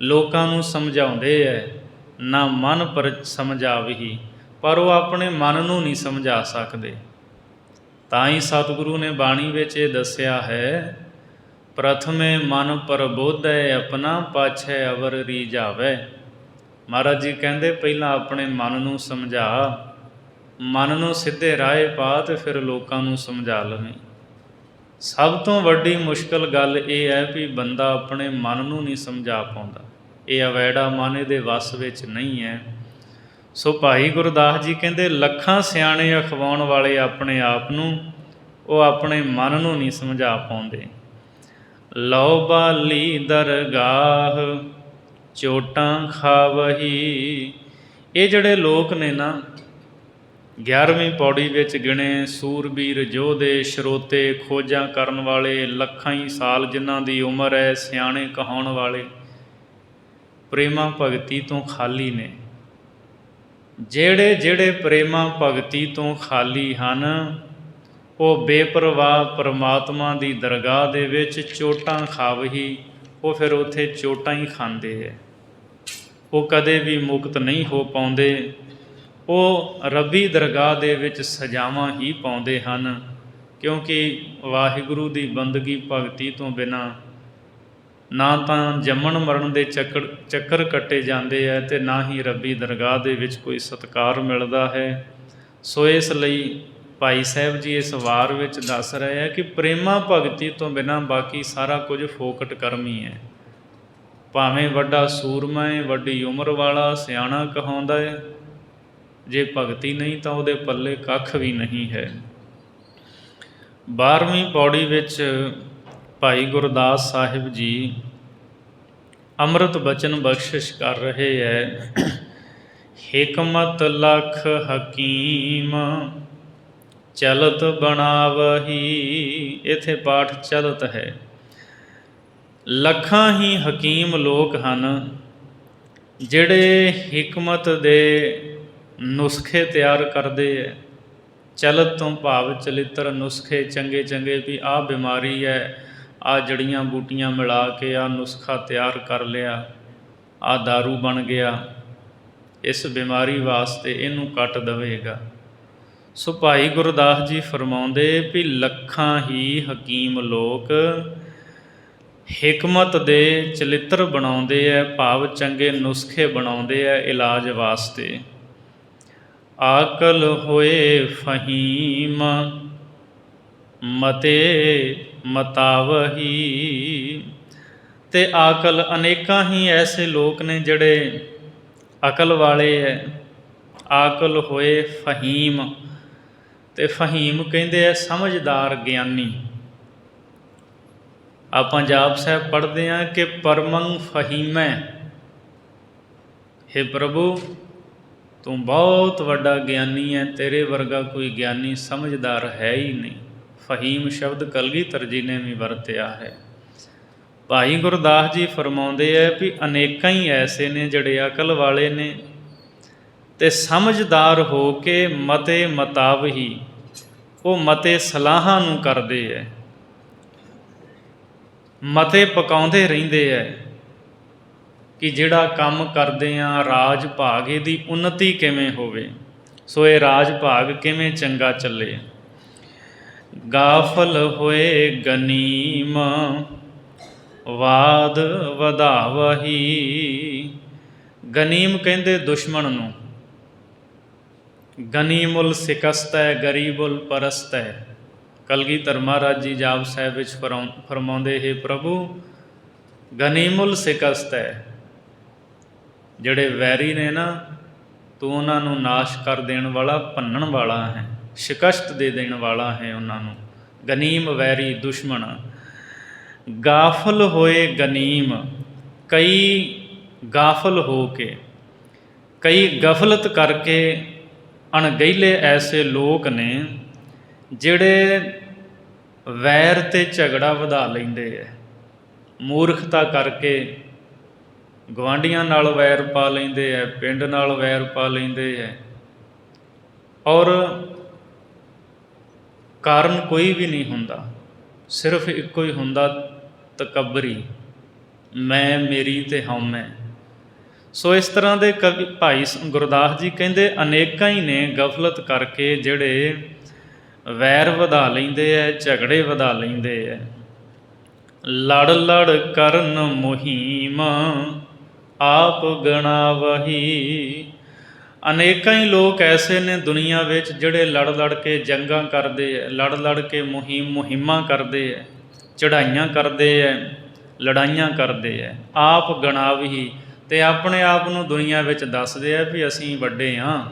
ਲੋਕਾਂ ਨੂੰ ਸਮਝਾਉਂਦੇ ਹੈ, ਨਾ ਮਨ ਪਰ ਸਮਝਾਵਹੀ, ਪਰ ਉਹ ਆਪਣੇ ਮਨ ਨੂੰ ਨਹੀਂ ਸਮਝਾ ਸਕਦੇ। ਤਾਂ ਹੀ ਸਤਿਗੁਰੂ ਨੇ ਬਾਣੀ ਵਿੱਚ ਇਹ ਦੱਸਿਆ ਹੈ, ਪ੍ਰਥਮੇ ਮਨ ਪ੍ਰਬੋਧੈ ਆਪਣਾ, ਪਾਛੈ ਅਵਰ ਰੀਝਾਵੈ। ਮਹਾਰਾਜ ਜੀ ਕਹਿੰਦੇ ਪਹਿਲਾਂ ਆਪਣੇ ਮਨ ਨੂੰ ਸਮਝਾ, ਮਨ ਨੂੰ ਸਿੱਧੇ ਰਾਹ ਪਾ, ਤੇ ਫਿਰ ਲੋਕਾਂ ਨੂੰ ਸਮਝਾ ਲਵੇਂ। ਸਭ ਤੋਂ ਵੱਡੀ ਮੁਸ਼ਕਲ ਗੱਲ ਇਹ ਹੈ ਵੀ ਬੰਦਾ ਆਪਣੇ ਮਨ ਨੂੰ ਨਹੀਂ ਸਮਝਾ ਪਾਉਂਦਾ। ਇਹ ਅਵੈੜਾ ਮਨ ਇਹਦੇ ਵੱਸ ਵਿੱਚ ਨਹੀਂ ਹੈ। ਸੋ ਭਾਈ ਗੁਰਦਾਸ ਜੀ ਕਹਿੰਦੇ ਲੱਖਾਂ ਸਿਆਣੇ ਅਖਵਾਉਣ ਵਾਲੇ ਆਪਣੇ ਆਪ ਨੂੰ, ਉਹ ਆਪਣੇ ਮਨ ਨੂੰ ਨਹੀਂ ਸਮਝਾ ਪਾਉਂਦੇ। ਲਓ ਬਾਲੀ ਦਰਗਾਹ ਚੋਟਾਂ ਖਾਵਹੀ। ਇਹ ਜਿਹੜੇ ਲੋਕ ਨੇ ਨਾ, 11ਵੀਂ ਪੌੜੀ ਵਿੱਚ ਗਿਣੇ ਸੂਰਬੀਰ ਯੋਧੇ, ਸਰੋਤੇ, ਖੋਜਾਂ ਕਰਨ ਵਾਲੇ, ਲੱਖਾਂ ਹੀ ਸਾਲ ਜਿਨ੍ਹਾਂ ਦੀ ਉਮਰ ਹੈ, ਸਿਆਣੇ ਕਹਾਉਣ ਵਾਲੇ, ਪ੍ਰੇਮਾ ਭਗਤੀ ਤੋਂ ਖਾਲੀ ਨੇ। ਜਿਹੜੇ ਪ੍ਰੇਮਾ ਭਗਤੀ ਤੋਂ ਖਾਲੀ ਹਨ, ਉਹ ਬੇਪਰਵਾਹ ਪਰਮਾਤਮਾ ਦੀ ਦਰਗਾਹ ਦੇ ਵਿੱਚ ਚੋਟਾਂ ਖਾਵਹੀ, ਉਹ ਫਿਰ ਉੱਥੇ ਚੋਟਾਂ ਹੀ ਖਾਂਦੇ ਹੈ। ਉਹ ਕਦੇ ਵੀ ਮੁਕਤ ਨਹੀਂ ਹੋ ਪਾਉਂਦੇ। ਉਹ ਰੱਬੀ ਦਰਗਾਹ ਦੇ ਵਿੱਚ ਸਜ਼ਾਵਾਂ ਹੀ ਪਾਉਂਦੇ ਹਨ, ਕਿਉਂਕਿ ਵਾਹਿਗੁਰੂ ਦੀ ਬੰਦਗੀ ਭਗਤੀ ਤੋਂ ਬਿਨਾਂ ਨਾ ਤਾਂ ਜੰਮਣ ਮਰਨ ਦੇ ਚੱਕਰ ਕੱਟੇ ਜਾਂਦੇ ਹੈ, ਅਤੇ ਨਾ ਹੀ ਰੱਬੀ ਦਰਗਾਹ ਦੇ ਵਿੱਚ ਕੋਈ ਸਤਿਕਾਰ ਮਿਲਦਾ ਹੈ। ਸੋ ਇਸ ਲਈ ਭਾਈ ਸਾਹਿਬ ਜੀ ਇਸ ਵਾਰ ਵਿੱਚ ਦੱਸ ਰਹੇ ਹੈ ਕਿ ਪ੍ਰੇਮਾ ਭਗਤੀ ਤੋਂ ਬਿਨਾਂ ਬਾਕੀ ਸਾਰਾ ਕੁਝ ਫੋਕਟ ਕਰਮ ਹੀ ਹੈ। ਭਾਵੇਂ ਵੱਡਾ ਸੂਰਮਾ ਹੈ, ਵੱਡੀ ਉਮਰ ਵਾਲਾ, ਸਿਆਣਾ ਕਹਾਉਂਦਾ ਹੈ, ਜੇ ਭਗਤੀ ਨਹੀਂ ਤਾਂ ਉਹਦੇ ਪੱਲੇ ਕੱਖ ਵੀ ਨਹੀਂ ਹੈ। 12ਵੀਂ ਪੌੜੀ ਵਿੱਚ ਭਾਈ ਗੁਰਦਾਸ ਸਾਹਿਬ ਜੀ ਅੰਮ੍ਰਿਤ ਬਚਨ ਬਖਸ਼ਿਸ਼ ਕਰ ਰਹੇ ਹੈ। ਹਿਕਮਤ ਲਖ ਹਕੀਮ ਚਲਤ ਬਣਾਵਹੀ। ਇੱਥੇ ਪਾਠ ਚਲਤ ਹੈ। ਲੱਖਾਂ ਹੀ ਹਕੀਮ ਲੋਕ ਹਨ, ਜਿਹੜੇ ਹਿਕਮਤ ਦੇ ਨੁਸਖੇ ਤਿਆਰ ਕਰਦੇ ਹੈ। ਚਲਤ ਤੋਂ ਭਾਵ ਚਲਿੱਤਰ, ਨੁਸਖੇ ਚੰਗੇ ਚੰਗੇ, ਵੀ ਆਹ ਬਿਮਾਰੀ ਹੈ, ਆਹ ਜੜੀਆਂ ਬੂਟੀਆਂ ਮਿਲਾ ਕੇ ਆਹ ਨੁਸਖਾ ਤਿਆਰ ਕਰ ਲਿਆ, ਆਹ ਦਾਰੂ ਬਣ ਗਿਆ, ਇਸ ਬਿਮਾਰੀ ਵਾਸਤੇ ਇਹਨੂੰ ਕੱਟ ਦੇਵੇਗਾ। ਸੋ ਭਾਈ ਗੁਰਦਾਸ ਜੀ ਫਰਮਾਉਂਦੇ ਵੀ ਲੱਖਾਂ ਹੀ ਹਕੀਮ ਲੋਕ ਹਿਕਮਤ ਦੇ ਚਲਿੱਤਰ ਬਣਾਉਂਦੇ ਹੈ, ਭਾਵ ਚੰਗੇ ਨੁਸਖੇ ਬਣਾਉਂਦੇ ਹੈ ਇਲਾਜ ਵਾਸਤੇ। ਆਕਲ ਹੋਏ ਫਹੀਮ ਮਤੇ ਮਤਾਵਹੀ। ਅਤੇ ਆਕਲ, ਅਨੇਕਾਂ ਹੀ ਐਸੇ ਲੋਕ ਨੇ ਜਿਹੜੇ ਅਕਲ ਵਾਲੇ ਹੈ। ਆਕਲ ਹੋਏ ਫਹੀਮ, ਅਤੇ ਫਹੀਮ ਕਹਿੰਦੇ ਆ ਸਮਝਦਾਰ, ਗਿਆਨੀ। ਆਪਾਂ ਜਾਪ ਸਾਹਿਬ ਪੜ੍ਹਦੇ ਹਾਂ ਕਿ ਪਰਮੰ ਫਹੀਮੈ। ਹੇ ਪ੍ਰਭੂ, ਤੂੰ ਬਹੁਤ ਵੱਡਾ ਗਿਆਨੀ ਹੈ, ਤੇਰੇ ਵਰਗਾ ਕੋਈ ਗਿਆਨੀ ਸਮਝਦਾਰ ਹੈ ਹੀ ਨਹੀਂ। ਫਹੀਮ ਸ਼ਬਦ ਕਲਗੀਧਰ ਜੀ ਨੇ ਵੀ ਵਰਤਿਆ ਹੈ। ਭਾਈ ਗੁਰਦਾਸ ਜੀ ਫਰਮਾਉਂਦੇ ਹੈ ਵੀ ਅਨੇਕਾਂ ਹੀ ਐਸੇ ਨੇ ਜਿਹੜੇ ਅਕਲ ਵਾਲੇ ਨੇ, ਅਤੇ ਸਮਝਦਾਰ ਹੋ ਕੇ ਮਤੇ ਮਤਾਵਹੀ, ਉਹ ਮਤੇ ਸਲਾਹਾਂ ਨੂੰ ਕਰਦੇ ਹੈ, ਮਤੇ ਪਕਾਉਂਦੇ ਰਹਿੰਦੇ ਹੈ ਕਿ ਜਿਹੜਾ ਕੰਮ ਕਰਦੇ ਹਾਂ ਰਾਜ ਭਾਗ ਇਹਦੀ ਉੱਨਤੀ ਕਿਵੇਂ ਹੋਵੇ। ਸੋ ਇਹ ਰਾਜ ਭਾਗ ਕਿਵੇਂ ਚੰਗਾ ਚੱਲੇ। ਗਾਫਲ ਹੋਏ ਗਨੀਮ ਵਾਦ ਵਧਾਵਹੀ। ਗਨੀਮ ਕਹਿੰਦੇ ਦੁਸ਼ਮਣ ਨੂੰ, ਗਨੀਮੁਲ ਸਿਕਸਤੈ ਗਰੀਬੁਲ ਪਰਸਤੈ। ਕਲਗੀਧਰ ਮਹਾਰਾਜ ਜੀ ਜਾਪ ਸਾਹਿਬ ਵਿੱਚ ਫਰਮਾਉਂਦੇ, ਹੇ ਪ੍ਰਭੂ, ਗਨੀਮੁਲ ਸਿਕਸਤੈ, ਜਿਹੜੇ ਵੈਰੀ ਨੇ ਨਾ, ਤੂੰ ਉਹਨਾਂ ਨੂੰ ਨਾਸ਼ ਕਰ ਦੇਣ ਵਾਲਾ, ਭੰਨਣ ਵਾਲਾ ਹੈ, ਸ਼ਿਕਸਤ ਦੇ ਦੇਣ ਵਾਲਾ ਹੈ ਉਹਨਾਂ ਨੂੰ। ਗਨੀਮ ਵੈਰੀ ਦੁਸ਼ਮਣ, ਗਾਫਲ ਹੋਏ ਗਨੀਮ। ਕਈ ਗਾਫਲ ਹੋ ਕੇ, ਕਈ ਗਫਲਤ ਕਰਕੇ ਅਣਗਹਿਲੇ ਐਸੇ ਲੋਕ ਨੇ ਜਿਹੜੇ ਵੈਰ ਤੇ ਝਗੜਾ ਵਧਾ ਲੈਂਦੇ ਹੈ। ਮੂਰਖਤਾ ਕਰਕੇ ਗੁਆਂਢੀਆਂ ਨਾਲ ਵੈਰ ਪਾ ਲੈਂਦੇ ਹੈ, ਪਿੰਡ ਨਾਲ ਵੈਰ ਪਾ ਲੈਂਦੇ ਹੈ, ਔਰ ਕਾਰਨ ਕੋਈ ਵੀ ਨਹੀਂ ਹੁੰਦਾ, ਸਿਰਫ ਇੱਕੋ ਹੀ ਹੁੰਦਾ, ਤਕੱਬਰੀ, ਮੈਂ, ਮੇਰੀ ਤੇ ਹਉਮੈ। ਸੋ ਇਸ ਤਰ੍ਹਾਂ ਦੇ ਕਵੀ ਭਾਈ ਗੁਰਦਾਸ ਜੀ ਕਹਿੰਦੇ ਅਨੇਕਾਂ ਹੀ ਨੇ ਗਫਲਤ ਕਰਕੇ ਜਿਹੜੇ ਵੈਰ ਵਧਾ ਲੈਂਦੇ ਹੈ, ਝਗੜੇ ਵਧਾ ਲੈਂਦੇ ਹੈ। ਲੜ ਲੜ ਕਰਨ ਮੁਹੀਮ, ਆਪ ਗਣਾਵਹੀ। ਅਨੇਕਾਂ ਹੀ ਲੋਕ ਐਸੇ ਨੇ ਦੁਨੀਆ ਵਿੱਚ ਜਿਹੜੇ ਲੜ ਲੜ ਕੇ ਜੰਗਾਂ ਕਰਦੇ ਹੈ, ਲੜ ਲੜ ਕੇ ਮੁਹਿੰਮਾਂ ਕਰਦੇ ਹੈ, ਚੜ੍ਹਾਈਆਂ ਕਰਦੇ ਹੈ, ਲੜਾਈਆਂ ਕਰਦੇ ਹੈ। ਆਪ ਗਣਾਵਹੀ, ਅਤੇ ਆਪਣੇ ਆਪ ਨੂੰ ਦੁਨੀਆ ਵਿੱਚ ਦੱਸਦੇ ਆ ਵੀ ਅਸੀਂ ਵੱਡੇ ਹਾਂ,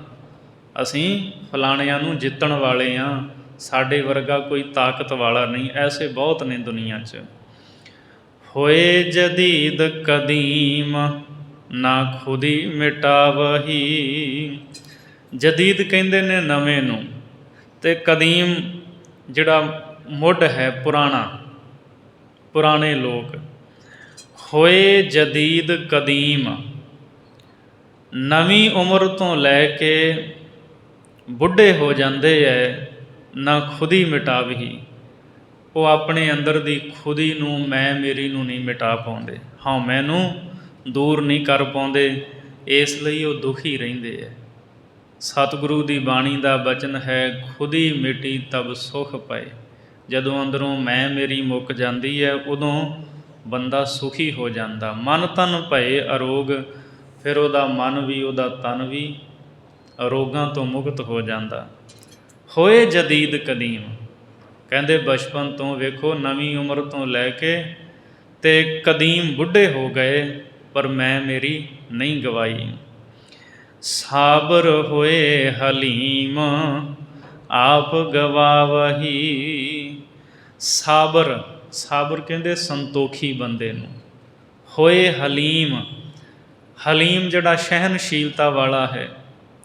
ਅਸੀਂ ਫਲਾਣਿਆਂ ਨੂੰ ਜਿੱਤਣ ਵਾਲੇ ਹਾਂ, ਸਾਡੇ ਵਰਗਾ ਕੋਈ ਤਾਕਤ ਵਾਲਾ ਨਹੀਂ। ਐਸੇ ਬਹੁਤ ਨੇ ਦੁਨੀਆ 'ਚ। ਹੋਏ ਜਦੀਦ ਕਦੀਮ, ਨਾ ਖੁਦੀ ਮਿਟਾਵਹੀ। ਜਦੀਦ ਕਹਿੰਦੇ ਨੇ ਨਵੇਂ ਨੂੰ, ਅਤੇ ਕਦੀਮ ਜਿਹੜਾ ਮੁੱਢ ਹੈ, ਪੁਰਾਣਾ, ਪੁਰਾਣੇ ਲੋਕ। ਹੋਏ ਜਦੀਦ ਕਦੀਮ, ਨਵੀਂ ਉਮਰ ਤੋਂ ਲੈ ਕੇ ਬੁੱਢੇ ਹੋ ਜਾਂਦੇ ਹੈ, ਨਾ ਖੁਦੀ ਮਿਟਾਵਹੀ। ਉਹ ਆਪਣੇ ਅੰਦਰ ਦੀ ਖੁਦੀ ਨੂੰ, ਮੈਂ ਮੇਰੀ ਨੂੰ ਨਹੀਂ ਮਿਟਾ ਪਾਉਂਦੇ, ਹਉਮੈ ਨੂੰ ਦੂਰ ਨਹੀਂ ਕਰ ਪਾਉਂਦੇ, ਇਸ ਲਈ ਉਹ ਦੁਖੀ ਰਹਿੰਦੇ ਹੈ। ਸਤਿਗੁਰੂ ਦੀ ਬਾਣੀ ਦਾ ਬਚਨ ਹੈ, ਖੁਦੀ ਮਿਟੀ ਤਬ ਸੁਖ ਪਏ। ਜਦੋਂ ਅੰਦਰੋਂ ਮੈਂ ਮੇਰੀ ਮੁੱਕ ਜਾਂਦੀ ਹੈ, ਉਦੋਂ ਬੰਦਾ ਸੁਖੀ ਹੋ ਜਾਂਦਾ। ਮਨ ਤਨ ਭਏ ਅਰੋਗ, ਫਿਰ ਉਹਦਾ ਮਨ ਵੀ, ਉਹਦਾ ਤਨ ਵੀ ਰੋਗਾਂ ਤੋਂ ਮੁਕਤ ਹੋ ਜਾਂਦਾ। ਹੋਏ ਜਦੀਦ ਕਦੀਮ, ਕਹਿੰਦੇ ਬਚਪਨ ਤੋਂ ਵੇਖੋ, ਨਵੀਂ ਉਮਰ ਤੋਂ ਲੈ ਕੇ ਤੇ ਕਦੀਮ ਬੁੱਢੇ ਹੋ ਗਏ, ਪਰ ਮੈਂ ਮੇਰੀ ਨਹੀਂ ਗਵਾਈ। ਸਾਬਰ ਹੋਏ ਹਲੀਮ, ਆਪ ਗਵਾਵਹੀ। ਸਾਬਰ, ਸਾਬਰ ਕਹਿੰਦੇ ਸੰਤੋਖੀ ਬੰਦੇ ਨੂੰ। ਹੋਏ ਹਲੀਮ, ਹਲੀਮ ਜਿਹੜਾ ਸਹਿਨਸ਼ੀਲਤਾ ਵਾਲਾ ਹੈ,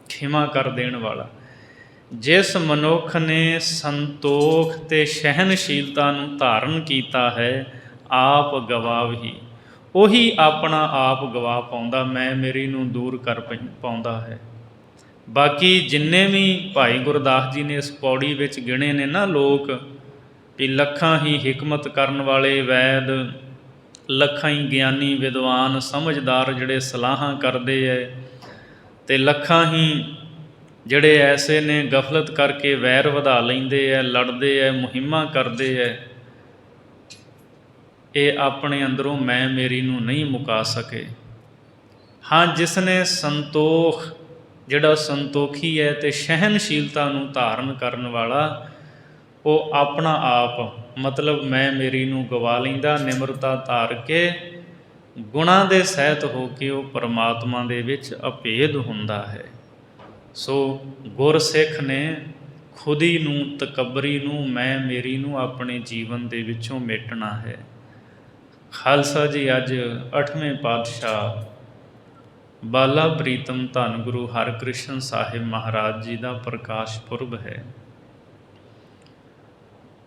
ਖਿਮਾ ਕਰ ਦੇਣ ਵਾਲਾ। ਜਿਸ ਮਨੁੱਖ ਨੇ ਸੰਤੋਖ ਅਤੇ ਸਹਿਨਸ਼ੀਲਤਾ ਨੂੰ ਧਾਰਨ ਕੀਤਾ ਹੈ, ਆਪ ਗਵਾਵਹੀ, ਉਹੀ ਆਪਣਾ ਆਪ ਗਵਾ ਪਾਉਂਦਾ, ਮੈਂ ਮੇਰੀ ਨੂੰ ਦੂਰ ਕਰ ਪਾਉਂਦਾ ਹੈ। ਬਾਕੀ ਜਿੰਨੇ ਵੀ ਭਾਈ ਗੁਰਦਾਸ ਜੀ ਨੇ ਇਸ ਪੌੜੀ ਵਿੱਚ ਗਿਣੇ ਨੇ ਨਾ ਲੋਕ, ਵੀ ਲੱਖਾਂ ਹੀ ਹਿਕਮਤ ਕਰਨ ਵਾਲੇ ਵੈਦ, ਲੱਖਾਂ ਹੀ ਗਿਆਨੀ ਵਿਦਵਾਨ ਸਮਝਦਾਰ ਜਿਹੜੇ ਸਲਾਹਾਂ ਕਰਦੇ ਹੈ, ਅਤੇ ਲੱਖਾਂ ਹੀ ਜਿਹੜੇ ਐਸੇ ਨੇ ਗਫਲਤ ਕਰਕੇ ਵੈਰ ਵਧਾ ਲੈਂਦੇ ਹੈ, ਲੜਦੇ ਹੈ, ਮੁਹਿੰਮਾਂ ਕਰਦੇ ਹੈ, ਇਹ ਆਪਣੇ ਅੰਦਰੋਂ ਮੈਂ ਮੇਰੀ ਨੂੰ ਨਹੀਂ ਮੁਕਾ ਸਕੇ। ਹਾਂ, ਜਿਸ ਨੇ ਸੰਤੋਖ, ਜਿਹੜਾ ਸੰਤੋਖੀ ਹੈ ਅਤੇ ਸਹਿਨਸ਼ੀਲਤਾ ਨੂੰ ਧਾਰਨ ਕਰਨ ਵਾਲਾ, ਉਹ ਆਪਣਾ ਆਪ ਮਤਲਬ ਮੈਂ ਮੇਰੀ ਨੂੰ ਗਵਾ ਲੈਂਦਾ, ਨਿਮਰਤਾ ਧਾਰ ਕੇ ਗੁਣਾਂ ਦੇ ਸਹਿਤ ਹੋ ਕੇ ਉਹ ਪਰਮਾਤਮਾ ਦੇ ਵਿੱਚ ਅਭੇਦ ਹੁੰਦਾ ਹੈ। ਸੋ ਗੁਰਸਿੱਖ ਨੇ ਖੁਦੀ ਨੂੰ, ਤਕੱਬਰੀ ਨੂੰ, ਮੈਂ ਮੇਰੀ ਨੂੰ ਆਪਣੇ ਜੀਵਨ ਦੇ ਵਿੱਚੋਂ ਮਿਟਣਾ ਹੈ। ਖਾਲਸਾ ਜੀ, ਅੱਜ 8ਵੇਂ ਪਾਤਸ਼ਾਹ ਬਾਲਾ ਪ੍ਰੀਤਮ ਧੰਨ ਗੁਰੂ ਹਰਕ੍ਰਿਸ਼ਨ ਸਾਹਿਬ ਮਹਾਰਾਜ ਜੀ ਦਾ ਪ੍ਰਕਾਸ਼ ਪੁਰਬ ਹੈ।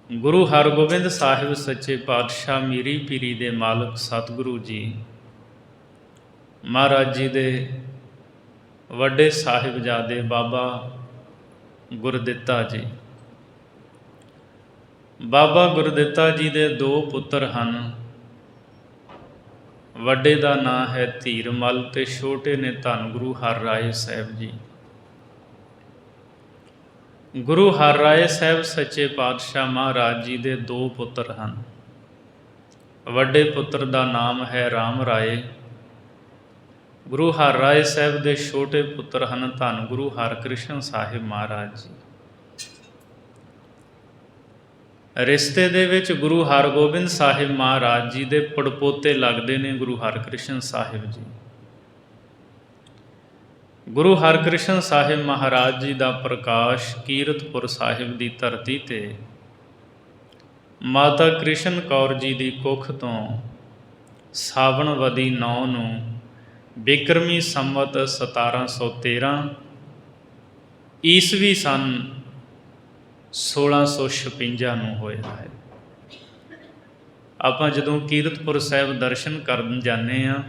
ਗੁਰੂ ਹਰਗੋਬਿੰਦ ਸਾਹਿਬ ਸੱਚੇ ਪਾਤਸ਼ਾਹ ਮੀਰੀ ਪੀਰੀ ਦੇ ਮਾਲਕ ਸਤਿਗੁਰੂ ਜੀ ਮਹਾਰਾਜ ਜੀ ਦੇ ਵੱਡੇ ਸਾਹਿਬਜ਼ਾਦੇ ਬਾਬਾ ਗੁਰਦਿੱਤਾ ਜੀ, ਬਾਬਾ ਗੁਰਦਿੱਤਾ ਜੀ ਦੇ 2 ਪੁੱਤਰ ਹਨ। ਵੱਡੇ ਦਾ ਨਾਂ ਹੈ ਧੀਰਮਲ ਅਤੇ ਛੋਟੇ ਨੇ ਧੰਨ ਗੁਰੂ ਹਰਰਾਏ ਸਾਹਿਬ ਜੀ। ਗੁਰੂ ਹਰਰਾਏ ਸਾਹਿਬ ਸੱਚੇ ਪਾਤਸ਼ਾਹ ਮਹਾਰਾਜ ਜੀ ਦੇ 2 ਪੁੱਤਰ ਹਨ। ਵੱਡੇ ਪੁੱਤਰ ਦਾ ਨਾਮ ਹੈ ਰਾਮ ਰਾਏ। ਗੁਰੂ ਹਰਰਾਏ ਸਾਹਿਬ ਦੇ ਛੋਟੇ ਪੁੱਤਰ ਹਨ ਧੰਨ ਗੁਰੂ ਹਰਕ੍ਰਿਸ਼ਨ ਸਾਹਿਬ ਮਹਾਰਾਜ ਜੀ। ਰਿਸ਼ਤੇ ਦੇ ਵਿੱਚ ਗੁਰੂ ਹਰਗੋਬਿੰਦ ਸਾਹਿਬ ਮਹਾਰਾਜ ਜੀ ਦੇ ਪੜਪੋਤੇ ਲੱਗਦੇ ਨੇ ਗੁਰੂ ਹਰਕ੍ਰਿਸ਼ਨ ਸਾਹਿਬ ਜੀ। ਗੁਰੂ ਹਰਕ੍ਰਿਸ਼ਨ ਸਾਹਿਬ ਮਹਾਰਾਜ ਜੀ ਦਾ ਪ੍ਰਕਾਸ਼ ਕੀਰਤਪੁਰ ਸਾਹਿਬ ਦੀ ਧਰਤੀ 'ਤੇ ਮਾਤਾ ਕ੍ਰਿਸ਼ਨ ਕੌਰ ਜੀ ਦੀ ਕੁੱਖ ਤੋਂ ਸਾਵਣਵਦੀ 9 ਨੂੰ ਬਿਕਰਮੀ ਸੰਮਤ 1713 ਈਸਵੀ ਸੰਨ 1656 ਨੂੰ ਹੋਇਆ ਹੈ। ਆਪਾਂ ਜਦੋਂ ਕੀਰਤਪੁਰ ਸਾਹਿਬ ਦਰਸ਼ਨ ਕਰਨ ਜਾਂਦੇ ਹਾਂ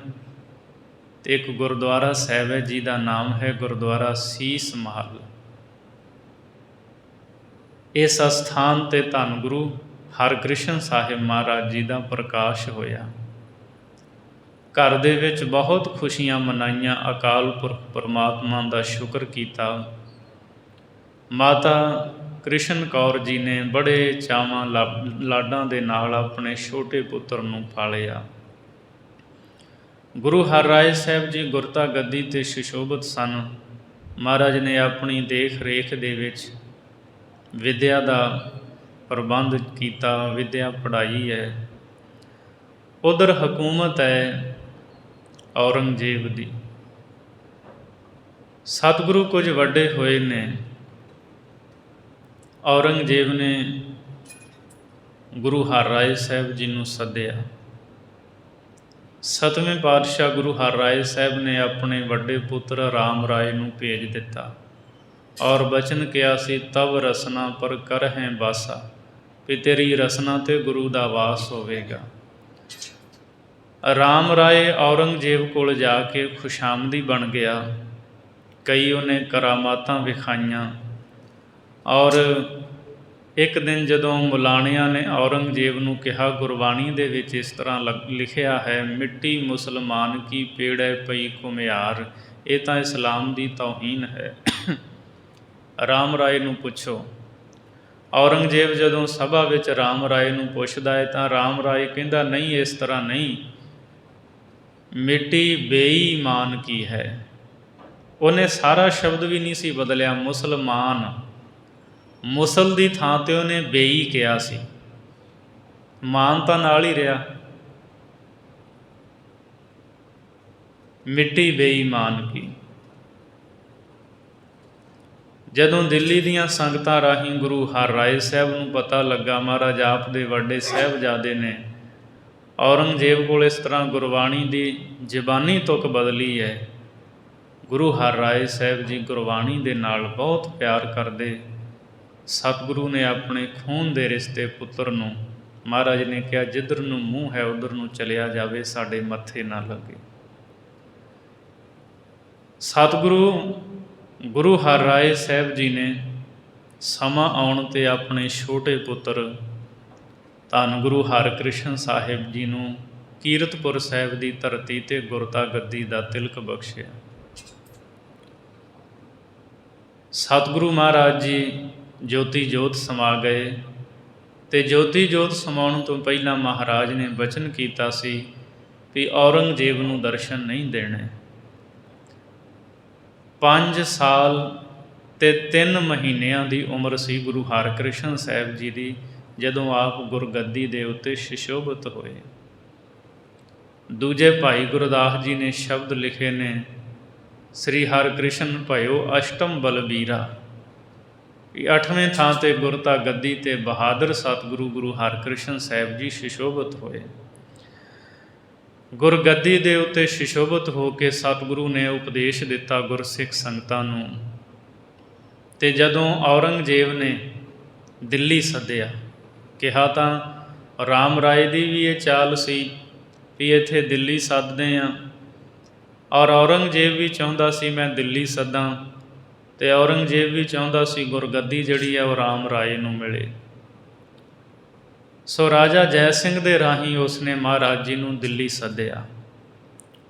ਤੇ ਇੱਕ ਗੁਰਦੁਆਰਾ ਸਾਹਿਬ ਹੈ ਜਿਹਦਾ ਨਾਮ ਹੈ ਗੁਰਦੁਆਰਾ ਸੀਸ ਮਹਲ। ਇਸ ਅਸਥਾਨ 'ਤੇ ਧੰਨ ਗੁਰੂ ਹਰਕ੍ਰਿਸ਼ਨ ਸਾਹਿਬ ਮਹਾਰਾਜ ਜੀ ਦਾ ਪ੍ਰਕਾਸ਼ ਹੋਇਆ। ਘਰ ਦੇ ਵਿੱਚ ਬਹੁਤ ਖੁਸ਼ੀਆਂ ਮਨਾਈਆਂ, ਅਕਾਲ ਪੁਰਖ ਪਰਮਾਤਮਾ ਦਾ ਸ਼ੁਕਰ ਕੀਤਾ। ਮਾਤਾ ਕ੍ਰਿਸ਼ਨ ਕੌਰ ਜੀ ਨੇ ਬੜੇ ਚਾਵਾਂ ਲਾਡਾਂ ਦੇ ਨਾਲ ਆਪਣੇ ਛੋਟੇ ਪੁੱਤਰ ਨੂੰ ਪਾਲਿਆ। ਗੁਰੂ ਹਰਿਰਾਏ ਸਾਹਿਬ ਜੀ ਗੁਰਤਾ ਗੱਦੀ 'ਤੇ ਸੁਸ਼ੋਭਿਤ ਸਨ। ਮਹਾਰਾਜ ਨੇ ਆਪਣੀ ਦੇਖ ਰੇਖ ਦੇ ਵਿੱਚ ਵਿੱਦਿਆ ਦਾ ਪ੍ਰਬੰਧ ਕੀਤਾ, ਵਿੱਦਿਆ ਪੜ੍ਹਾਈ ਹੈ। ਉਧਰ ਹਕੂਮਤ ਹੈ ਔਰੰਗਜ਼ੇਬ ਦੀ। ਸਤਿਗੁਰੂ ਕੁਝ ਵੱਡੇ ਹੋਏ ਨੇ। ਔਰੰਗਜ਼ੇਬ ਨੇ ਗੁਰੂ ਹਰਿਰਾਏ ਸਾਹਿਬ ਜੀ ਨੂੰ ਸੱਦਿਆ। 7ਵੇਂ ਪਾਤਸ਼ਾਹ ਗੁਰੂ ਹਰਿਰਾਏ ਸਾਹਿਬ ਨੇ ਆਪਣੇ ਵੱਡੇ ਪੁੱਤਰ ਰਾਮ ਰਾਏ ਨੂੰ ਭੇਜ ਦਿੱਤਾ ਔਰ ਬਚਨ ਕਿਹਾ ਸੀ, ਤਵ ਰਸਨਾ ਪਰ ਕਰਹਿ ਵਾਸਾ, ਵੀ ਤੇਰੀ ਰਸਨਾ 'ਤੇ ਗੁਰੂ ਦਾ ਵਾਸ ਹੋਵੇਗਾ। ਰਾਮ ਰਾਏ ਔਰੰਗਜ਼ੇਬ ਕੋਲ ਜਾ ਕੇ ਖੁਸ਼ਾਮਦੀ ਬਣ ਗਿਆ। ਕਈ ਉਹਨੇ ਕਰਾਮਾਤਾਂ ਵਿਖਾਈਆਂ ਔਰ ਇੱਕ ਦਿਨ ਜਦੋਂ ਮੁਲਾਣਿਆਂ ਨੇ ਔਰੰਗਜ਼ੇਬ ਨੂੰ ਕਿਹਾ, ਗੁਰਬਾਣੀ ਦੇ ਵਿੱਚ ਇਸ ਤਰ੍ਹਾਂ ਲਿਖਿਆ ਹੈ, ਮਿੱਟੀ ਮੁਸਲਮਾਨ ਕੀ ਪੇੜੈ ਪਈ ਘੁਮਿਆਰ, ਇਹ ਤਾਂ ਇਸਲਾਮ ਦੀ ਤੌਹੀਨ ਹੈ। ਰਾਮ ਰਾਏ ਨੂੰ ਪੁੱਛੋ। ਔਰੰਗਜ਼ੇਬ ਜਦੋਂ ਸਭਾ ਵਿੱਚ ਰਾਮ ਰਾਏ ਨੂੰ ਪੁੱਛਦਾ ਹੈ ਤਾਂ ਰਾਮ ਰਾਏ ਕਹਿੰਦਾ, ਨਹੀਂ, ਇਸ ਤਰ੍ਹਾਂ ਨਹੀਂ, ਮਿੱਟੀ ਬੇਈਮਾਨ ਕੀ ਹੈ। ਉਹਨੇ ਸਾਰਾ ਸ਼ਬਦ ਵੀ ਨਹੀਂ ਸੀ ਬਦਲਿਆ, ਮੁਸਲਮਾਨ, ਮੁਸਲ ਦੀ ਥਾਂ 'ਤੇ ਉਹਨੇ ਬੇਈ ਕਿਹਾ ਸੀ, ਮਾਨ ਤਾਂ ਨਾਲ ਹੀ ਰਿਹਾ। ਮਿੱਟੀ ਬੇਈਮਾਨ ਕੀ। ਜਦੋਂ ਦਿੱਲੀ ਦੀਆਂ ਸੰਗਤਾਂ ਰਾਹੀਂ ਗੁਰੂ ਹਰਿਰਾਏ ਸਾਹਿਬ ਨੂੰ ਪਤਾ ਲੱਗਾ ਮਹਾਰਾਜ ਆਪ ਦੇ ਵੱਡੇ ਸਾਹਿਬਜ਼ਾਦੇ ਨੇ ਔਰੰਗਜ਼ੇਬ ਕੋਲ ਇਸ ਤਰ੍ਹਾਂ ਗੁਰਬਾਣੀ ਦੀ ਜ਼ਬਾਨੀ ਤੁਕ ਬਦਲੀ ਹੈ। ਗੁਰੂ ਹਰਿਰਾਏ ਸਾਹਿਬ ਜੀ ਗੁਰਬਾਣੀ ਦੇ ਨਾਲ ਬਹੁਤ ਪਿਆਰ ਕਰਦੇ। ਸਤਿਗੁਰੂ ਨੇ ਆਪਣੇ ਖੂਨ ਦੇ ਰਿਸ਼ਤੇ ਪੁੱਤਰ ਨੂੰ, ਮਹਾਰਾਜ ਨੇ ਕਿਹਾ, ਜਿੱਧਰ ਨੂੰ ਮੂੰਹ ਹੈ ਉੱਧਰ ਨੂੰ ਚਲਿਆ ਜਾਵੇ, ਸਾਡੇ ਮੱਥੇ ਨਾ ਲੱਗੇ। ਸਤਿਗੁਰੂ ਗੁਰੂ ਹਰਿਰਾਏ ਸਾਹਿਬ ਜੀ ਨੇ ਸਮਾਂ ਆਉਣ 'ਤੇ ਆਪਣੇ ਛੋਟੇ ਪੁੱਤਰ ਧੰਨ ਗੁਰੂ ਹਰਕ੍ਰਿਸ਼ਨ ਸਾਹਿਬ ਜੀ ਨੂੰ ਕੀਰਤਪੁਰ ਸਾਹਿਬ ਦੀ ਧਰਤੀ 'ਤੇ ਗੁਰਤਾ ਗੱਦੀ ਦਾ ਤਿਲਕ ਬਖਸ਼ਿਆ। ਸਤਿਗੁਰੂ ਮਹਾਰਾਜ ਜੀ ਜੋਤੀ ਜੋਤ ਸਮਾ ਗਏ ਅਤੇ ਜੋਤੀ ਜੋਤ ਸਮਾਉਣ ਤੋਂ ਪਹਿਲਾਂ ਮਹਾਰਾਜ ਨੇ ਬਚਨ ਕੀਤਾ ਸੀ ਵੀ ਔਰੰਗਜ਼ੇਬ ਨੂੰ ਦਰਸ਼ਨ ਨਹੀਂ ਦੇਣੇ। 5 ਸਾਲ ਅਤੇ 3 ਮਹੀਨਿਆਂ ਦੀ ਉਮਰ ਸੀ ਗੁਰੂ ਹਰਕ੍ਰਿਸ਼ਨ ਸਾਹਿਬ ਜੀ ਦੀ ਜਦੋਂ ਆਪ ਗੁਰਗੱਦੀ ਦੇ ਉੱਤੇ ਸੁਸ਼ੋਭਿਤ ਹੋਏ। ਦੂਜੇ ਭਾਈ ਗੁਰਦਾਸ ਜੀ ਨੇ ਸ਼ਬਦ ਲਿਖੇ ਨੇ, ਸ੍ਰੀ ਹਰਕ੍ਰਿਸ਼ਨ ਭਇਓ ਅਸ਼ਟਮ ਬਲਬੀਰਾ, ਕਿ 8ਵੇਂ ਥਾਂ 'ਤੇ ਗੁਰਤਾ ਗੱਦੀ 'ਤੇ ਬਹਾਦਰ ਸਤਿਗੁਰੂ ਗੁਰੂ ਹਰਕ੍ਰਿਸ਼ਨ ਸਾਹਿਬ ਜੀ ਸੁਸ਼ੋਭਿਤ ਹੋਏ। ਗੁਰਗੱਦੀ ਦੇ ਉੱਤੇ ਸੁਸ਼ੋਭਿਤ ਹੋ ਕੇ ਸਤਿਗੁਰੂ ਨੇ ਉਪਦੇਸ਼ ਦਿੱਤਾ ਗੁਰਸਿੱਖ ਸੰਗਤਾਂ ਨੂੰ। ਅਤੇ ਜਦੋਂ ਔਰੰਗਜ਼ੇਬ ਨੇ ਦਿੱਲੀ ਸੱਦਿਆ, ਕਿਹਾ ਤਾਂ ਰਾਮ ਰਾਏ ਦੀ ਵੀ ਇਹ ਚਾਲ ਸੀ ਵੀ ਇੱਥੇ ਦਿੱਲੀ ਸੱਦਦੇ ਹਾਂ, ਔਰ ਔਰੰਗਜ਼ੇਬ ਵੀ ਚਾਹੁੰਦਾ ਸੀ ਮੈਂ ਦਿੱਲੀ ਸੱਦਾਂ, ਅਤੇ ਔਰੰਗਜ਼ੇਬ ਵੀ ਚਾਹੁੰਦਾ ਸੀ ਗੁਰਗੱਦੀ ਜਿਹੜੀ ਹੈ ਉਹ ਰਾਮ ਰਾਏ ਨੂੰ ਮਿਲੇ। ਸੋ ਰਾਜਾ ਜੈ ਸਿੰਘ ਦੇ ਰਾਹੀਂ ਉਸਨੇ ਮਹਾਰਾਜ ਜੀ ਨੂੰ ਦਿੱਲੀ ਸੱਦਿਆ।